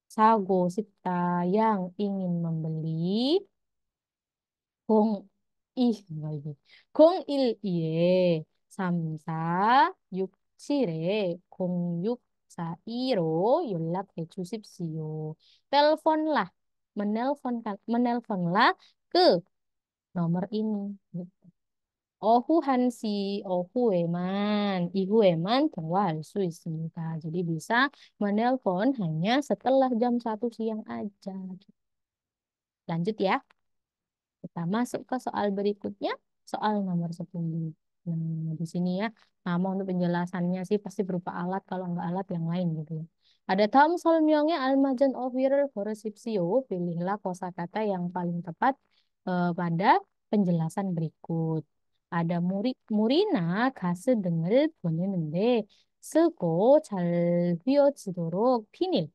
사고 싶다 yang ingin membeli 공 뭐야 이게 012에 3467에 0642로 연락해 주십시오. Teleponlah, menelponlah ke nomor ini. 이후에만 대화할 수 있습니다. Jadi bisa menelpon hanya setelah jam 1 siang aja. Lanjut ya. Kita masuk ke soal berikutnya, soal nomor 10. Nah, di sini ya, nama untuk penjelasannya sih pasti berupa alat, kalau nggak alat yang lain gitu ya. Ada tam solmyongnya almajan oviral korresipsio, pilihlah kosakata yang paling tepat pada penjelasan berikut. Ada Murina 가스 등을 보내는데 쓰고 잘 휘어지도록 피닐,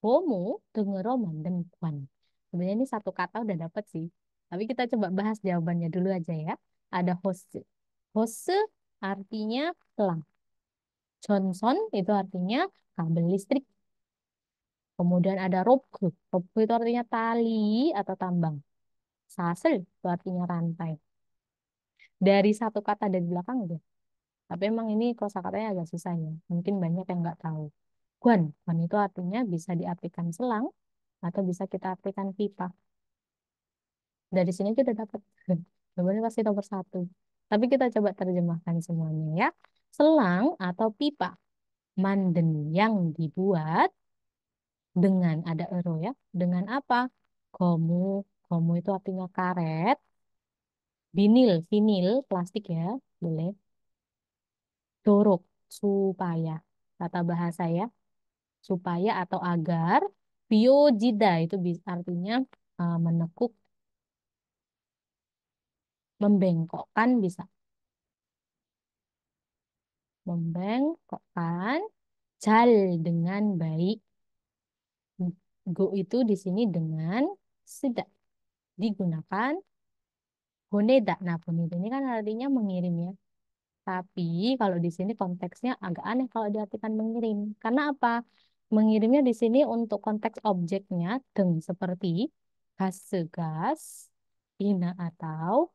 고무 등으로 만든 관. Sebenarnya ini satu kata udah dapet sih. Tapi kita coba bahas jawabannya dulu aja ya. Ada hose. Hose artinya pelang. Johnson itu artinya kabel listrik. Kemudian ada rope. Rope itu artinya tali atau tambang. Sasel itu artinya rantai. Dari satu kata dari belakang aja. Tapi emang ini kosakatanya agak susah ya. Mungkin banyak yang nggak tahu. Guan. Guan itu artinya bisa diartikan selang atau bisa kita artikan pipa. Dari sini kita dapat jawabannya pasti nomor 1. Tapi kita coba terjemahkan semuanya ya. Selang atau pipa manden yang dibuat dengan ada ero ya. Dengan apa? Gomu. Gomu itu artinya karet. Vinil plastik ya. Boleh. Dorok supaya. Kata bahasa ya. Supaya atau agar. Biojida itu artinya menekuk, membengkokkan bisa. Membengkokkan. Jal dengan baik. Go itu di sini dengan sudah digunakan boneda. Nah, boneda ini kan artinya mengirim ya. Tapi kalau di sini konteksnya agak aneh kalau diartikan mengirim. Karena apa? Mengirimnya di sini untuk konteks objeknya deng seperti gas, ina atau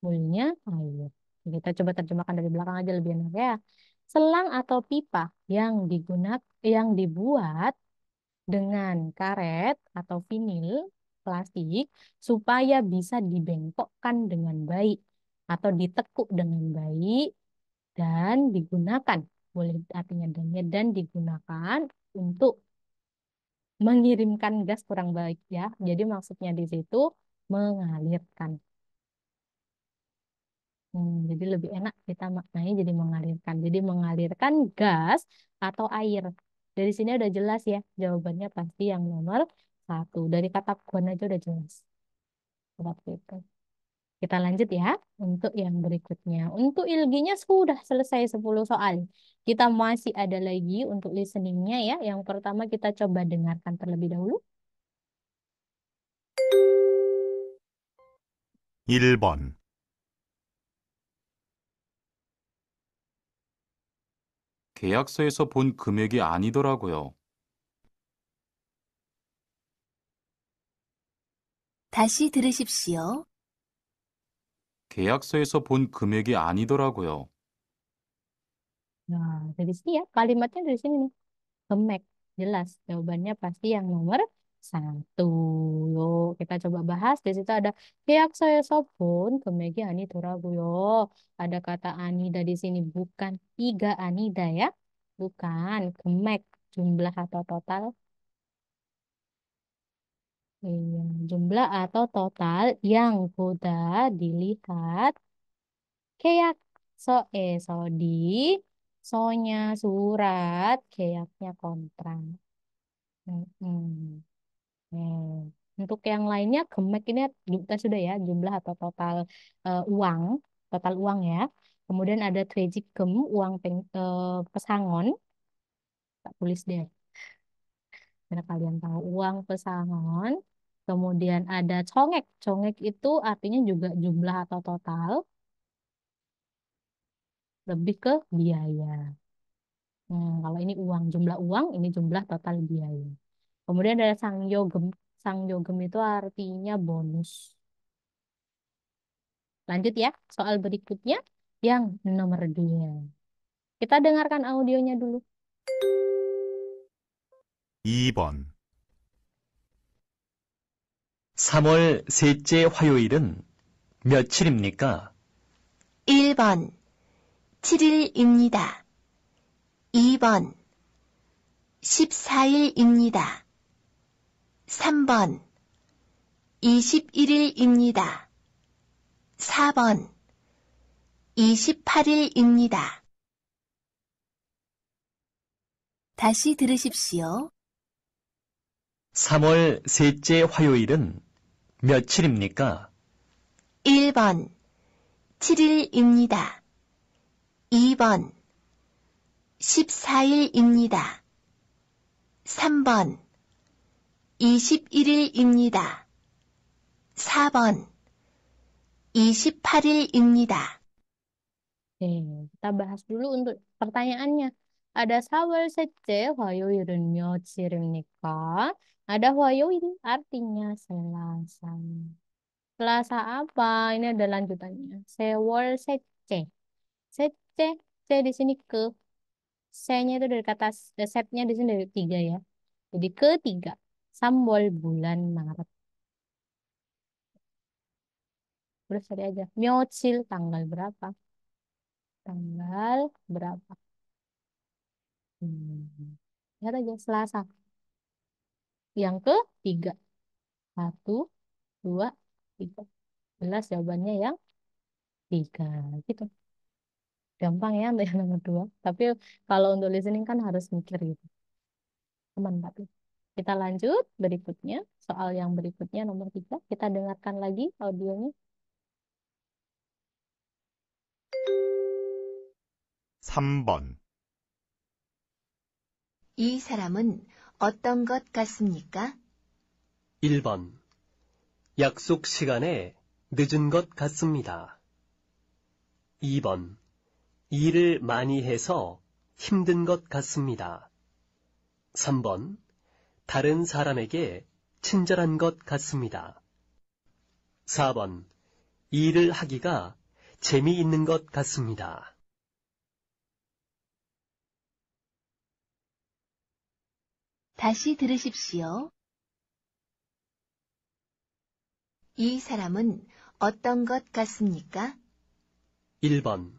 mulnya air. Kita coba terjemahkan dari belakang aja lebih enak ya. Selang atau pipa yang dibuat dengan karet atau vinil plastik supaya bisa dibengkokkan dengan baik atau ditekuk dengan baik dan digunakan, boleh artinya dan digunakan untuk mengirimkan gas kurang baik ya. Jadi maksudnya di situ mengalirkan. Jadi lebih enak kita maknanya jadi mengalirkan. Jadi mengalirkan gas atau air. Dari sini udah jelas ya, jawabannya pasti yang nomor 1. Dari kata kuan aja udah jelas. Seperti itu. Kita lanjut ya untuk yang berikutnya. Untuk ilginya sudah selesai 10 soal. Kita masih ada lagi untuk listeningnya ya. Yang pertama kita coba dengarkan terlebih dahulu. 1번. 계약서에서 본 금액이 아니더라고요. 다시 들으십시오. 계약서에서 본 금액이 아니더라고요. Nah, dari sini ya, kalimatnya dari sini nih. Kemek. Jelas. Jawabannya pasti yang nomor 1. Yuk, kita coba bahas. Di situ ada 계약서에서 본 금액이 아니더라고요. Ada kata anida di sini. Bukan iga anida ya. Bukan. Kemek. Jumlah atau total. Iya, jumlah atau total yang sudah dilihat 계약서에서 di sonya surat, keaknya kontrak. Mm-mm. Untuk yang lainnya, gemek ini kita sudah ya, jumlah atau total uang, total uang ya. Kemudian ada trejigem, uang pesangon, tak tulis deh, karena kalian tahu uang pesangon. Kemudian ada congek, congek itu artinya juga jumlah atau total, lebih ke biaya. Kalau ini uang, jumlah uang, ini jumlah total biaya. Kemudian ada sangyogem, sangyogem itu artinya bonus. Lanjut ya, soal berikutnya yang nomor 2. Kita dengarkan audionya dulu. 2번, 3월 셋째 화요일은 며칠입니까? 1번 7일입니다. 2번 14일입니다. 3번 21일입니다. 4번 28일입니다. 다시 들으십시오. 3월 셋째 화요일은 며칠입니까? 1번 7일입니다. 2번 14일입니다. 3번 21일입니다. 4번 28일입니다. Kita bahas dulu untuk pertanyaannya. Ada sawal sece, 화요일은 며칠입니까? Ada 화요일, artinya Selasa. Selasa apa? Ini ada lanjutannya. Sewol sece. Sece, C di sini ke. C-nya itu dari kata, setnya di sini dari 3 ya. Jadi ketiga. Sambol bulan Maret. Terus tadi aja. Myochil, tanggal berapa? Tanggal berapa? Lihat aja, Selasa. Yang ketiga. 1, 2, 3. Jelas jawabannya yang 3. Gitu. Gampang ya untuk yang nomor 2. Tapi kalau untuk listening kan harus mikir gitu. Teman tapi. Kita lanjut berikutnya. Soal yang berikutnya nomor 3. Kita dengarkan lagi audionya. 3번, 이 사람은 어떤 것 같습니까? 1번. 약속 시간에 늦은 것 같습니다. 2번. 일을 많이 해서 힘든 것 같습니다. 3번. 다른 사람에게 친절한 것 같습니다. 4번. 일을 하기가 재미있는 것 같습니다. 다시 들으십시오. 이 사람은 어떤 것 같습니까? 1번.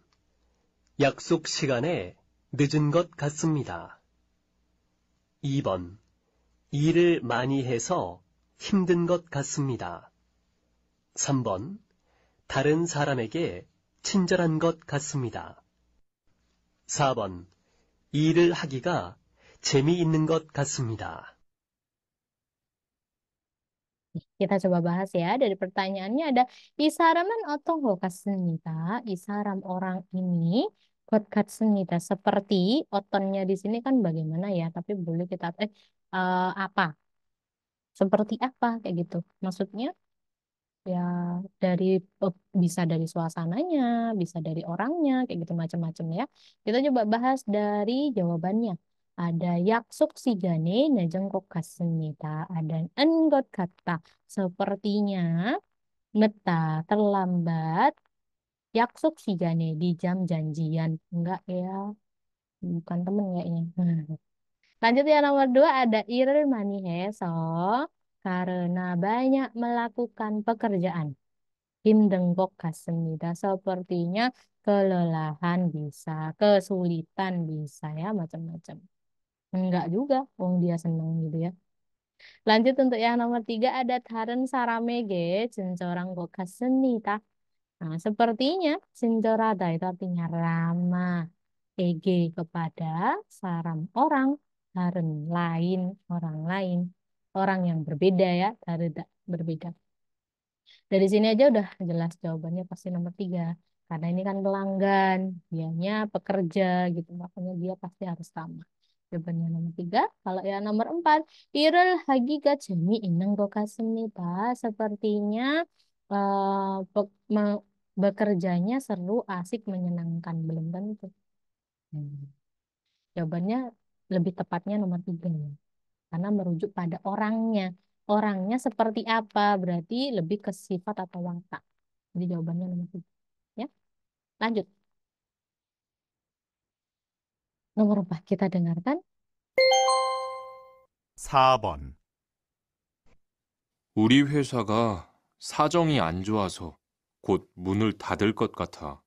약속 시간에 늦은 것 같습니다. 2번. 일을 많이 해서 힘든 것 같습니다. 3번. 다른 사람에게 친절한 것 같습니다. 4번. 일을 하기가 재미있는 것 같습니다. Kita coba bahas ya. Dari pertanyaannya ada Isaraman otong kassenita. Isaram orang ini got kassenita. Seperti otonnya di sini kan bagaimana ya? Tapi boleh kita apa? Seperti apa kayak gitu. Maksudnya ya dari bisa dari suasananya, bisa dari orangnya kayak gitu macam-macam ya. Kita coba bahas dari jawabannya. Ada yaksuk sigane najengkok kassenita. Ada enggot kata. Sepertinya meta terlambat yaksuk sigane di jam janjian. Enggak ya, bukan temen kayaknya. Lanjut ya nomor 2 ada iril maniheso karena banyak melakukan pekerjaan. Himdenggok kassemida. Sepertinya kelelahan bisa, kesulitan bisa ya macam-macam. Enggak juga, wong dia seneng gitu ya. Lanjut untuk yang nomor 3 ada Taren Saramege, Cencorang Gokasenita. Nah, sepertinya Cencorada itu artinya ramah. EG kepada saram orang lain, orang yang berbeda ya, berbeda. Dari sini aja udah jelas jawabannya pasti nomor 3. Karena ini kan pelanggan, dianya pekerja gitu, makanya dia pasti harus sama. Jawabannya nomor 3. Kalau yang nomor 4, Irul hagiga jemi ineng semita. Sepertinya bekerjanya seru, asik, menyenangkan. Belum tentu. Jawabannya lebih tepatnya nomor 3 ya. Karena merujuk pada orangnya. Orangnya seperti apa? Berarti lebih ke sifat atau watak. Jadi jawabannya nomor 3. Ya, lanjut. Nomor 4 kita dengarkan. 4번, 우리 회사가 사정이 안 좋아서 곧 문을 닫을 것 같아.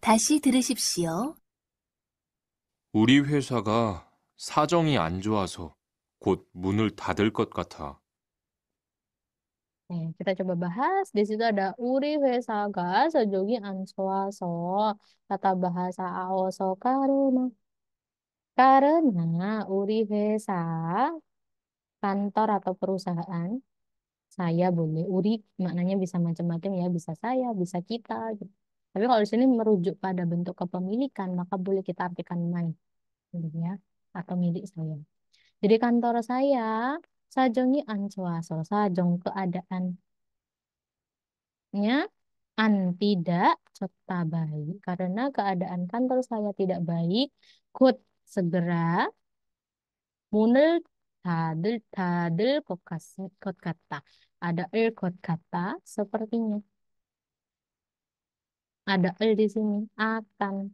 다시 들으십시오. 우리 회사가 사정이 안 좋아서 곧 문을 닫을 것 같아. Kita coba bahas. Di situ ada uri vesaga sejogi ansoaso. Kata bahasa aoso karena. Karena uri vesa kantor atau perusahaan. Saya boleh uri maknanya bisa macam-macam ya. Bisa saya, bisa kita gitu. Tapi kalau di sini merujuk pada bentuk kepemilikan, maka boleh kita artikan my, gitu ya, atau milik saya. Jadi kantor saya, sajongi ancoaso, sajong keadaannya an tidak serta baik. Karena keadaan kantor saya tidak baik, kut segera munel tadel kot kata. Ada kot kata sepertinya. Ada di sini akan.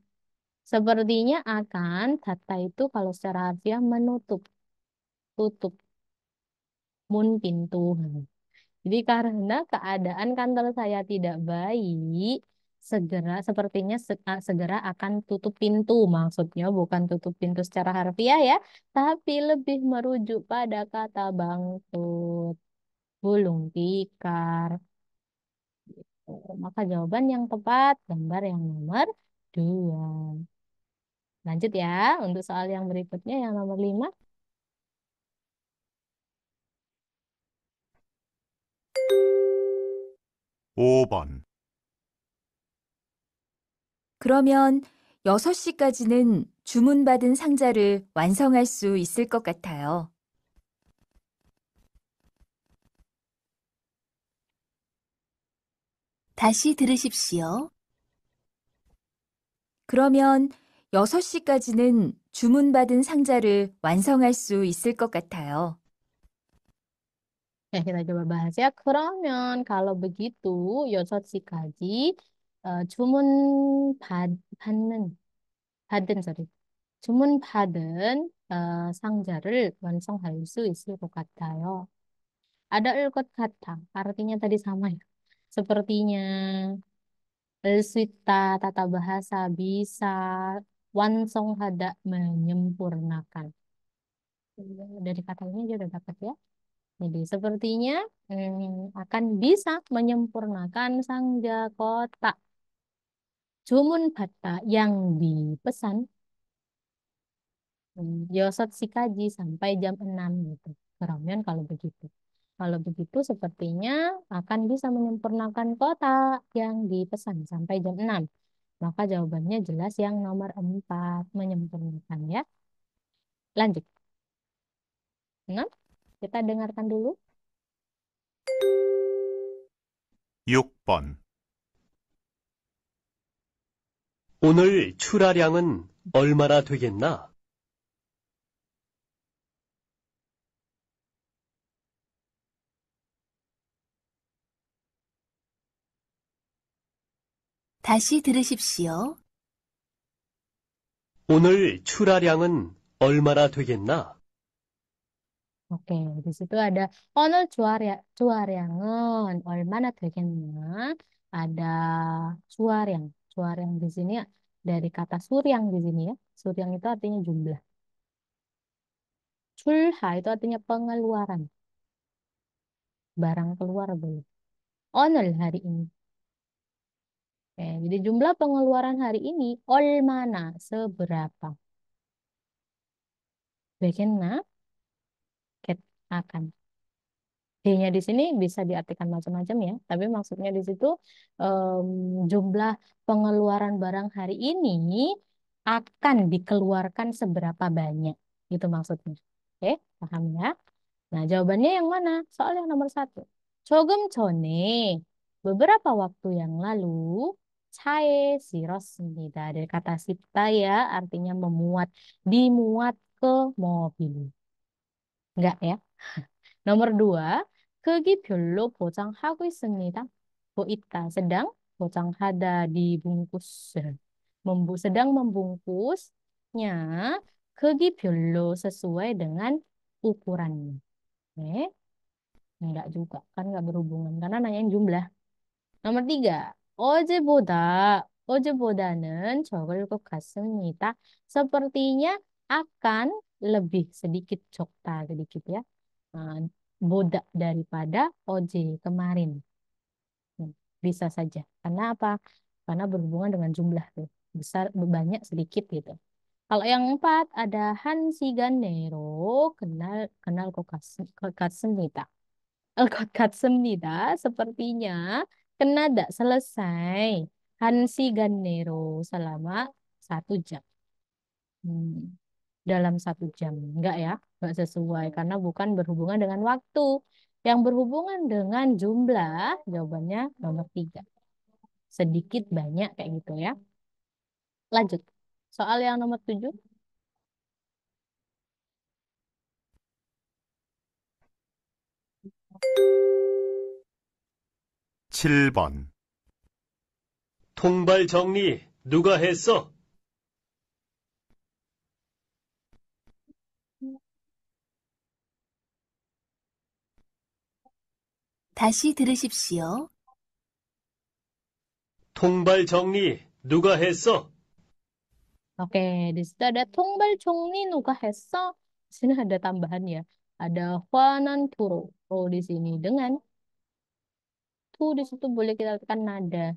Sepertinya akan, kata itu kalau secara harfiah menutup, tutup, mun pintu. Jadi karena keadaan kantor saya tidak baik, sepertinya segera akan tutup pintu. Maksudnya bukan tutup pintu secara harfiah ya, tapi lebih merujuk pada kata bangkrut, gulung tikar. Maka jawaban yang tepat, gambar yang nomor 2. Lanjut ya, untuk soal yang berikutnya yang nomor 5. 5번, 그러면 6시까지는 주문받은 상자를 완성할 수 있을 것 같아요. 다시 들으십시오. 그러면 6시까지는 주문받은 상자를 완성할 수 있을 것 같아요. Ya, kita coba bahas ya. Keramen, kalau begitu, yosot sikaji, 주문 받은, sorry. 주문 받은 상자를 완성할 수 있을 것 같아요. Ada 것 같아. Artinya tadi sama ya. Sepertinya, suita, tata bahasa, bisa, 완성하다, menyempurnakan. Dari kata ini aja udah dapat ya. Jadi sepertinya akan bisa menyempurnakan sangja kotak. Jumun bata yang dipesan Yosot Sikaji sampai jam 6 gitu. Keramaian kalau begitu. Kalau begitu sepertinya akan bisa menyempurnakan kotak yang dipesan sampai jam 6. Maka jawabannya jelas yang nomor 4, menyempurnakan ya. Lanjut. Nah, kita dengarkan dulu. 6번, 오늘 출하량은 얼마나 되겠나? 다시 들으십시오. 오늘 출하량은 얼마나 되겠나? Oke, di situ ada o늘 주아량은 얼마나 되겠나? Ada suaryang. Suaryang di sini dari kata suryang di sini ya. Suryang itu artinya jumlah. Culha itu artinya pengeluaran. Barang keluar boleh. O늘 hari ini. Oke, jadi jumlah pengeluaran hari ini 얼마나 seberapa? Bagaimana? Akan. D-nya di sini bisa diartikan macam-macam ya, tapi maksudnya di situ jumlah pengeluaran barang hari ini akan dikeluarkan seberapa banyak. Itu maksudnya. Oke, paham ya? Nah, jawabannya yang mana? Soal yang nomor satu. 조금 전에, beberapa waktu yang lalu, 차에 실었습니다. Dari kata sipta ya, artinya memuat, dimuat ke mobil. Enggak ya? nomor dua, 크기별로 포장하고 있습니다. 있다, sedang, 포장하다, dibungkus. sedang membungkusnya 크기별로 sesuai dengan ukurannya. Oke, enggak juga, kan enggak berhubungan, karena nanyain jumlah. nomor tiga, 어제보다, 어제보다는 적을 것 같습니다. Sepertinya akan lebih sedikit, 적다, sedikit ya. Nah, boda daripada oje kemarin. Bisa saja. Karena apa? Karena berhubungan dengan jumlah tuh. Besar, banyak, sedikit gitu. Kalau yang empat ada Hansi Ganero, kenal kenal kokatsemita. Kokatsemita sepertinya Kenada selesai Hansi Ganero selama 1 jam. Hmm, dalam 1 jam. Enggak ya, enggak sesuai karena bukan berhubungan dengan waktu. Yang berhubungan dengan jumlah, jawabannya nomor 3. Sedikit, banyak, kayak gitu ya. Lanjut. Soal yang nomor 7. 7번, 통발 정리 누가 했어? 다시 들으십시오. 통발 정리 누가 했어? Oke, di situ ada Tongbal Chongni Nuka Hessa. Di sini ada tambahan ya. Ada Hwanan Turo. Oh, di sini dengan tu di situ boleh kita tekan nada.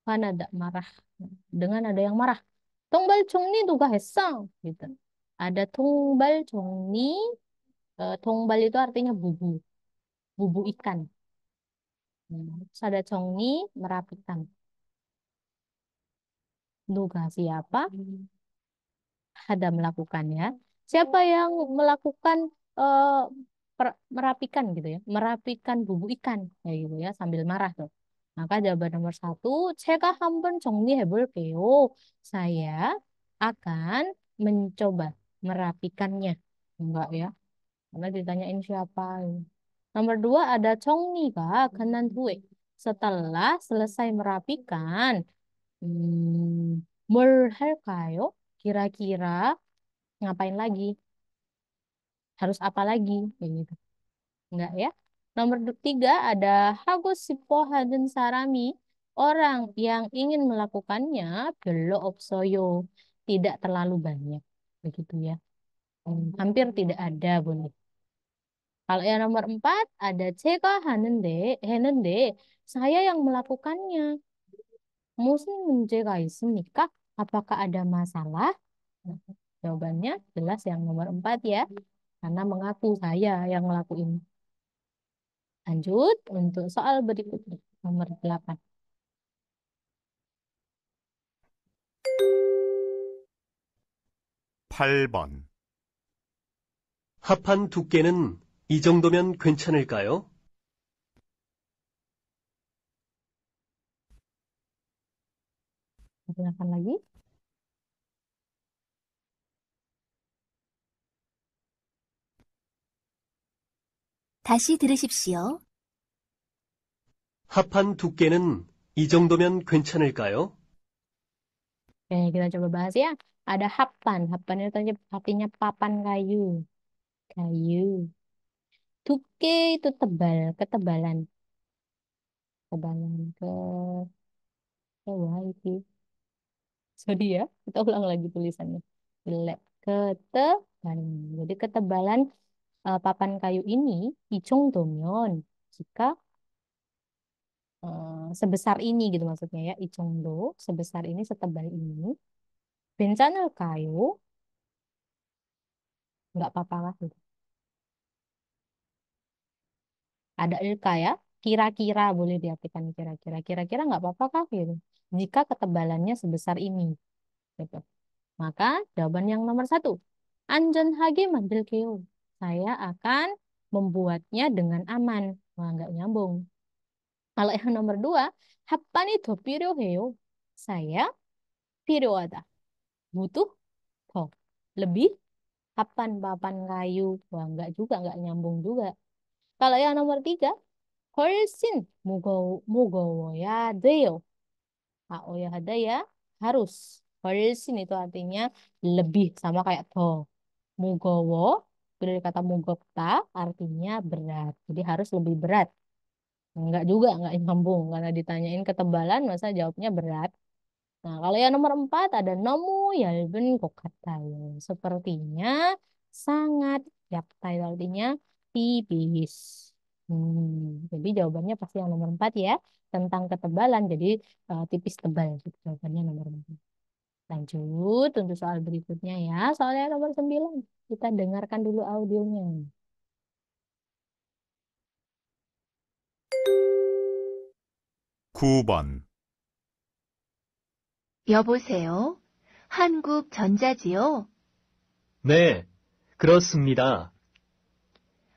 Nada marah. Dengan ada yang marah. Tongbal Chongni Nuka Hessa. Gitu. Ada Tongbal Chongni. Tongbal itu artinya bubu. Bubu ikan. Terus ada Chongni, merapikan. Nuga siapa? Ada melakukan ya. Siapa yang melakukan eh, merapikan gitu ya, merapikan bubu ikan kayak gitu ya sambil marah tuh. Maka jawaban nomor satu, 제가 한번 정리해볼게요. Saya akan mencoba merapikannya. Enggak ya, karena ditanyain siapa. Nomor dua ada 정리가 끝난 후에. Setelah selesai merapikan, 뭘 할까요? Kira-kira ngapain lagi? Harus apa lagi? Kayak gitu. Enggak ya? Nomor tiga ada Hagus Sipo Hadun Sarami. Orang yang ingin melakukannya 별로 없어요. Tidak terlalu banyak. Begitu ya. Hampir tidak ada boleh. Kalau yang nomor empat ada 제가 했는데 saya yang melakukannya. 무슨 문제가 있습니까? Apakah ada masalah? Nah, jawabannya jelas yang nomor empat ya. Karena mengaku saya yang ngelakuin. Lanjut untuk soal berikutnya. Nomor 8. 8번, 합한 두께는 이 정도면 괜찮을까요? Silakan lagi. 다시 들으십시오. 합한 두께는 이 정도면 괜찮을까요? Oke, kita coba bahas ya. Ada hapan. Hapan itu artinya papan kayu. Kayu. Duke itu tebal, ketebalan. Ketebalan ke wah itu. Sorry ya, kita ulang lagi tulisannya. Jelek. Ketebalan. Jadi ketebalan papan kayu ini 이 정도면 jika sebesar ini gitu maksudnya ya. I 정도 sebesar ini, setebal ini. 괜찮을까요? Nggak apa-apa lah gitu. Ada ilka ya. Kira-kira boleh diartikan kira-kira. Kira-kira nggak apa-apa kah gitu. Jika ketebalannya sebesar ini. Gitu. Maka jawaban yang nomor satu. 안전하게 만들게요. Saya akan membuatnya dengan aman. Wah, nggak nyambung. Kalau yang nomor dua, 핫반이 더 필요해요. Saya 필요하다. Butuh 더. Lebih kapan papan kayu. Wah, nggak juga, nggak nyambung juga. Kalau yang nomor tiga, 훨씬 무거워야 돼요. Oya ada ya, harus. 훨씬 itu artinya lebih, sama kayak 더. 무거워, dari kata 무겁다, artinya berat. Jadi harus lebih berat. Enggak juga, enggak nyambung. Karena ditanyain ketebalan, masa jawabnya berat. Nah, kalau yang nomor empat ada 너무 얇은 것 같아요. Sepertinya sangat 얇다 itu artinya tipis. Jadi jawabannya pasti yang nomor empat ya. Tentang ketebalan, jadi tipis tebal. Gitu. Jawabannya nomor empat. Lanjut untuk soal berikutnya ya. Soalnya nomor sembilan. Kita dengarkan dulu audionya. (9번) 여보세요? 한국전자지요? 네, 그렇습니다.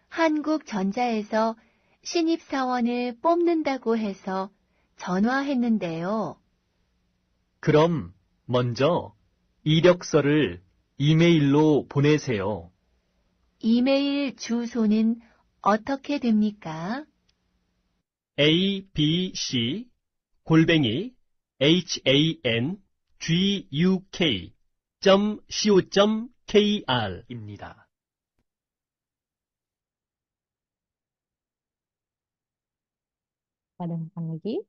한국전자에서 신입사원을 뽑는다고 해서 전화했는데요. 그럼 먼저 이력서를 이메일로 보내세요. 이메일 주소는 어떻게 됩니까? abc 골뱅이 handguk.co.kr입니다. Kita dengarkan lagi.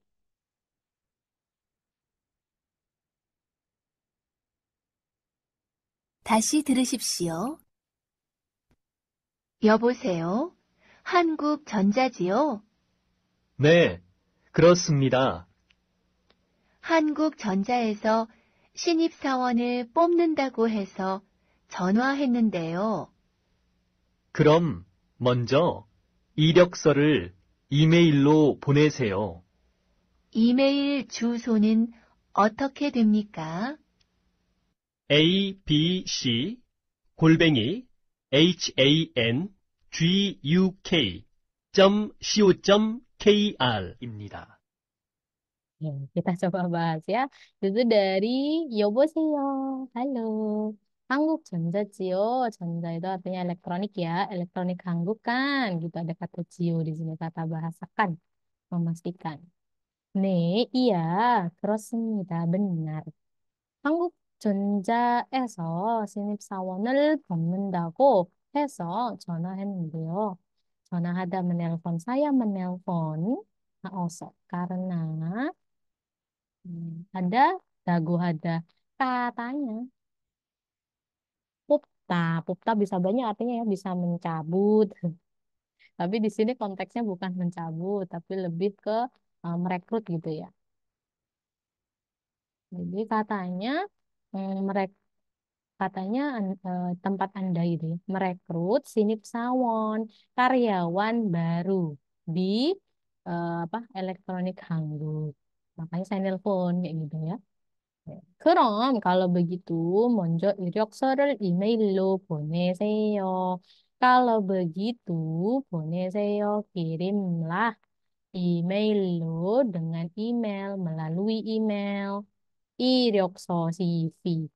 다시 들으십시오. 여보세요? 한국전자지요? 네, 그렇습니다. 한국전자에서 신입사원을 뽑는다고 해서 전화했는데요. 그럼 먼저 이력서를 이메일로 보내세요. 이메일 주소는 어떻게 됩니까? abc 골뱅이 handguk.co.kr입니다. Kita coba bahas ya. Itu dari 여보세요. Halo. 한국 전자지요. 전자 itu artinya elektronik ya. Elektronik 한국 kan. Gitu ada kata 지요 di sini. Kata bahasakan. Memastikan. 네, iya. 그렇습니다. benar. 한국전자에서 신입사원을 뽑는다고 해서 전화했는데요. 전화하다 menelpon, saya menelpon. Also, karena ada dagu ada katanya. Pupta, pupta bisa banyak artinya ya, bisa mencabut. Tapi di sini konteksnya bukan mencabut, tapi lebih ke merekrut gitu ya. Jadi katanya mereka tempat Anda itu ya, merekrut sinip sawon, karyawan baru di elektronik Hangul. Makanya saya nelpon kayak gitu ya. 그럼 kalau begitu 먼저 이력서를 이메일로 보내세요. Kalau begitu 보내세요. Kirimlah email로 dengan email melalui email. 이력서 CV.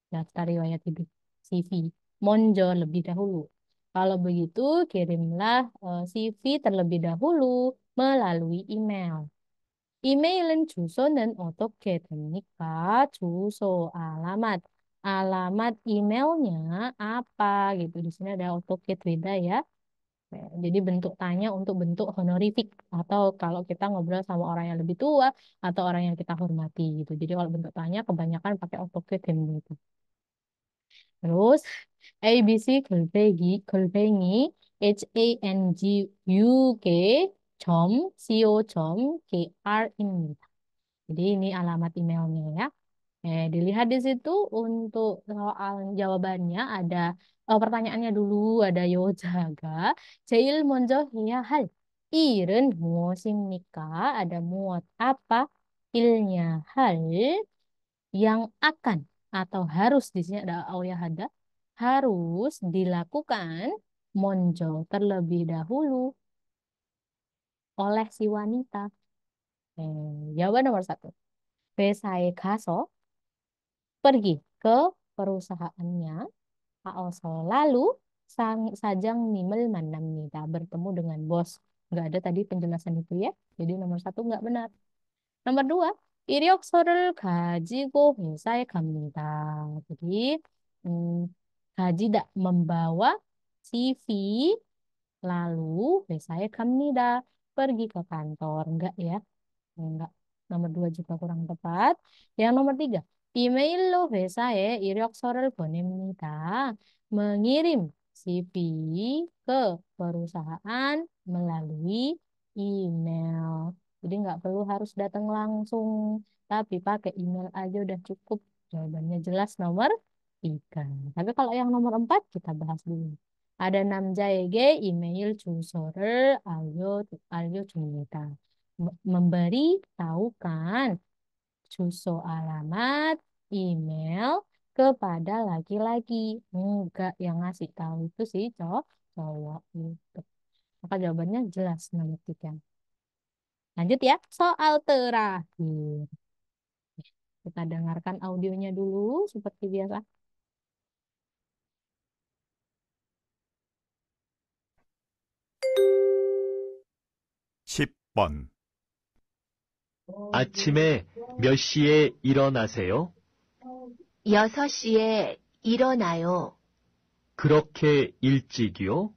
Daftar riwayat hidup CV. 먼저 lebih dahulu. Kalau begitu, kirimlah CV terlebih dahulu melalui email. 이메일은 주소는 어떻게 됩니까? 주소, alamat. Alamat emailnya apa gitu. Di sini ada 어떻게 되다 ya. Jadi bentuk tanya untuk bentuk honorific atau kalau kita ngobrol sama orang yang lebih tua atau orang yang kita hormati gitu. Jadi kalau bentuk tanya kebanyakan pakai 어떻게 됩니다. Terus ABC 골뱅이 handguk co.kr입니다. Jadi ini alamat emailnya ya. Dilihat di situ untuk soal jawabannya ada pertanyaannya dulu ada 요자가 제일 먼저 해야 할 일은 무엇입니까? Ada muat apa? Ilnya hal yang akan atau harus di sini ada ada harus dilakukan 먼저 terlebih dahulu oleh si wanita. Jawaban nomor satu. 회사에 가서 pergi ke perusahaannya. Lalu sa장님을 만납니다. Bertemu dengan bos. Nggak ada tadi penjelasan itu ya. Jadi nomor satu nggak benar. Nomor dua, 이력서를 가지고 회사에 갑니다. Jadi 가지다 membawa CV lalu 회사에 갑니다. Pergi ke kantor. Enggak ya. Enggak. Nomor dua juga kurang tepat. Yang nomor tiga, 이메일로 회사에 이력서를 보냅니다. Mengirim CV ke perusahaan melalui email. Jadi nggak perlu harus datang langsung, tapi pakai email aja udah cukup. Jawabannya jelas nomor tiga. Tapi kalau yang nomor empat kita bahas dulu. Ada 남자에게 이메일 주소를 알려줍니다. Memberi tahukan 주소 alamat email kepada laki-laki. Enggak, yang ngasih tahu itu sih cowok itu. Maka jawabannya jelas nomor tiga. Lanjut ya, soal terakhir. Kita dengarkan audionya dulu seperti biasa. 십 번 아침에 몇 시에 일어나세요? 6시에 일어나요. 그렇게 일찍이요?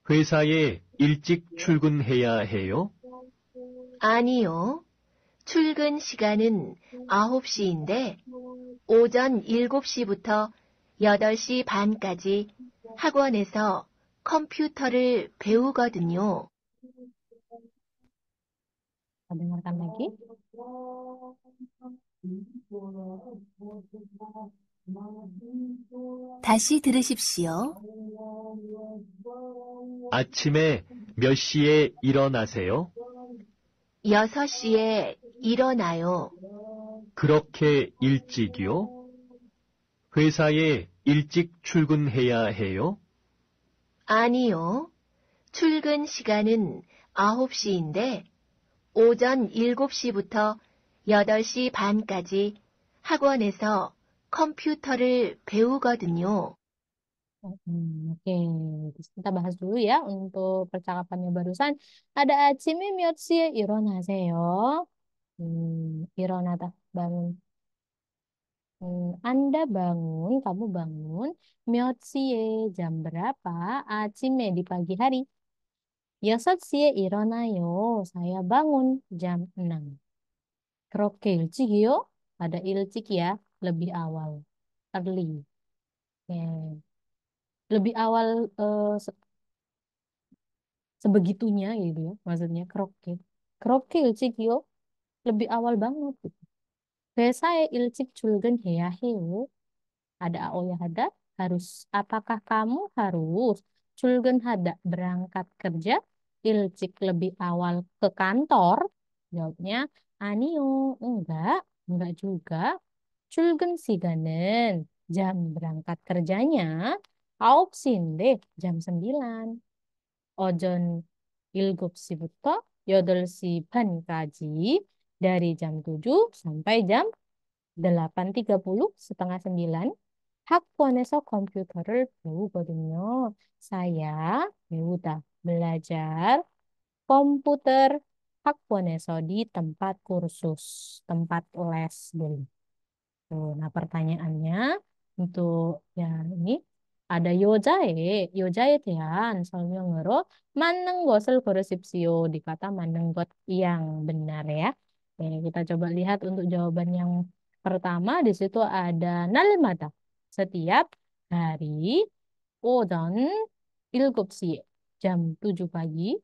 회사에 일찍 출근해야 해요? 아니요. 출근 시간은 9시인데 오전 7시부터 8시 반까지 학원에서 컴퓨터를 배우거든요. Kita dengarkan lagi. 다시 들으십시오. 아침에 몇 시에 일어나세요? 6시에 일어나요. 그렇게 일찍이요? 회사에 일찍 출근해야 해요? 아니요. 출근 시간은 9시인데 오전 7시부터 8시 반까지 학원에서 컴퓨터를 배우거든요. Oke, kita bahas dulu ya untuk percakapannya barusan. Ada 아침에 몇 시에 일어나세요? 일어나다, bangun. Anda bangun, kamu bangun. 몇 시에, jam berapa? 아침에, di pagi hari. 6시에 일어나요. Saya bangun jam 6. 그렇게 일찍이요? Ada ilcik ya, lebih awal. Early. Oke. Lebih awal sebegitunya gitu ya. Maksudnya kroke. Kroke ilcikyo lebih awal banget gitu. 회사에 일찍 출근해야 해요. Ada ya ada harus. Apakah kamu harus 출근하다 berangkat kerja ilcik lebih awal ke kantor? Jawabnya 아니요. Enggak juga. 출근 시간은 jam berangkat kerjanya 9시인데 jam 9. 오전 7시부터 8시 반까지 dari jam 7 sampai jam 8.30 setengah 9 학원에서 컴퓨터를 배우거든요. Saya 배우다 belajar komputer 학원에서 di tempat kursus, tempat les dulu. Tuh, nah pertanyaannya untuk ya ini ada 요자에 대한 설명으로 맞는 것을 고르십시오. Dikata 맞는 것 yang benar ya. Oke, kita coba lihat untuk jawaban yang pertama di situ ada 날마다 setiap hari 오전 7시 jam 7 pagi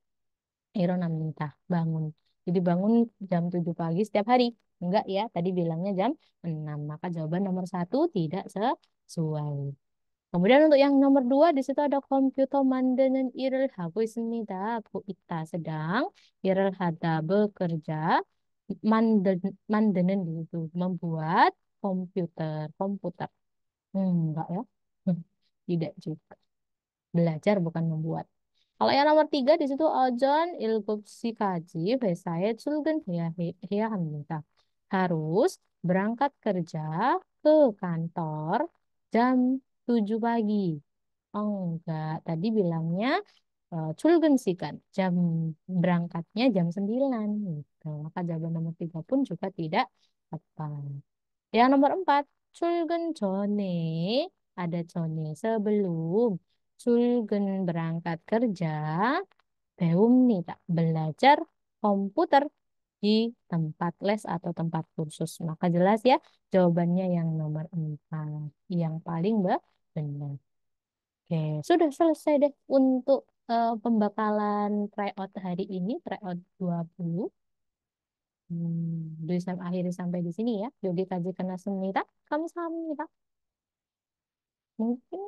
일어납니다. bangun. Jadi bangun jam 7 pagi setiap hari. Enggak ya, tadi bilangnya jam 6. Maka jawaban nomor satu tidak sesuai. Kemudian untuk yang nomor 2 di situ ada 컴퓨터 만드는 일을 하고 있습니다. Bu Ita sedang, 일을 하다 bekerja, mande는 itu membuat komputer. Enggak ya? Tidak juga. Belajar bukan membuat. Kalau yang nomor 3 di situ ojon 일곱시까지 회사에 출근해야 합니다. Harus berangkat kerja ke kantor jam 7 pagi. Oh enggak, tadi bilangnya 출근 시간, jam berangkatnya jam 9 gitu. Maka jawaban nomor 3 pun juga tidak tepat. Yang nomor 4, 출근 전에, ada 전에 sebelum, 출근 berangkat kerja, 배웁니다. Belajar komputer di tempat les atau tempat kursus. Maka jelas ya, jawabannya yang nomor 4, yang paling benar. Oke, sudah selesai deh untuk pembekalan tryout hari ini, tryout 20. Bisa akhiri sampai di sini ya. 여기까지 끝났습니다. 감사합니다. Mungkin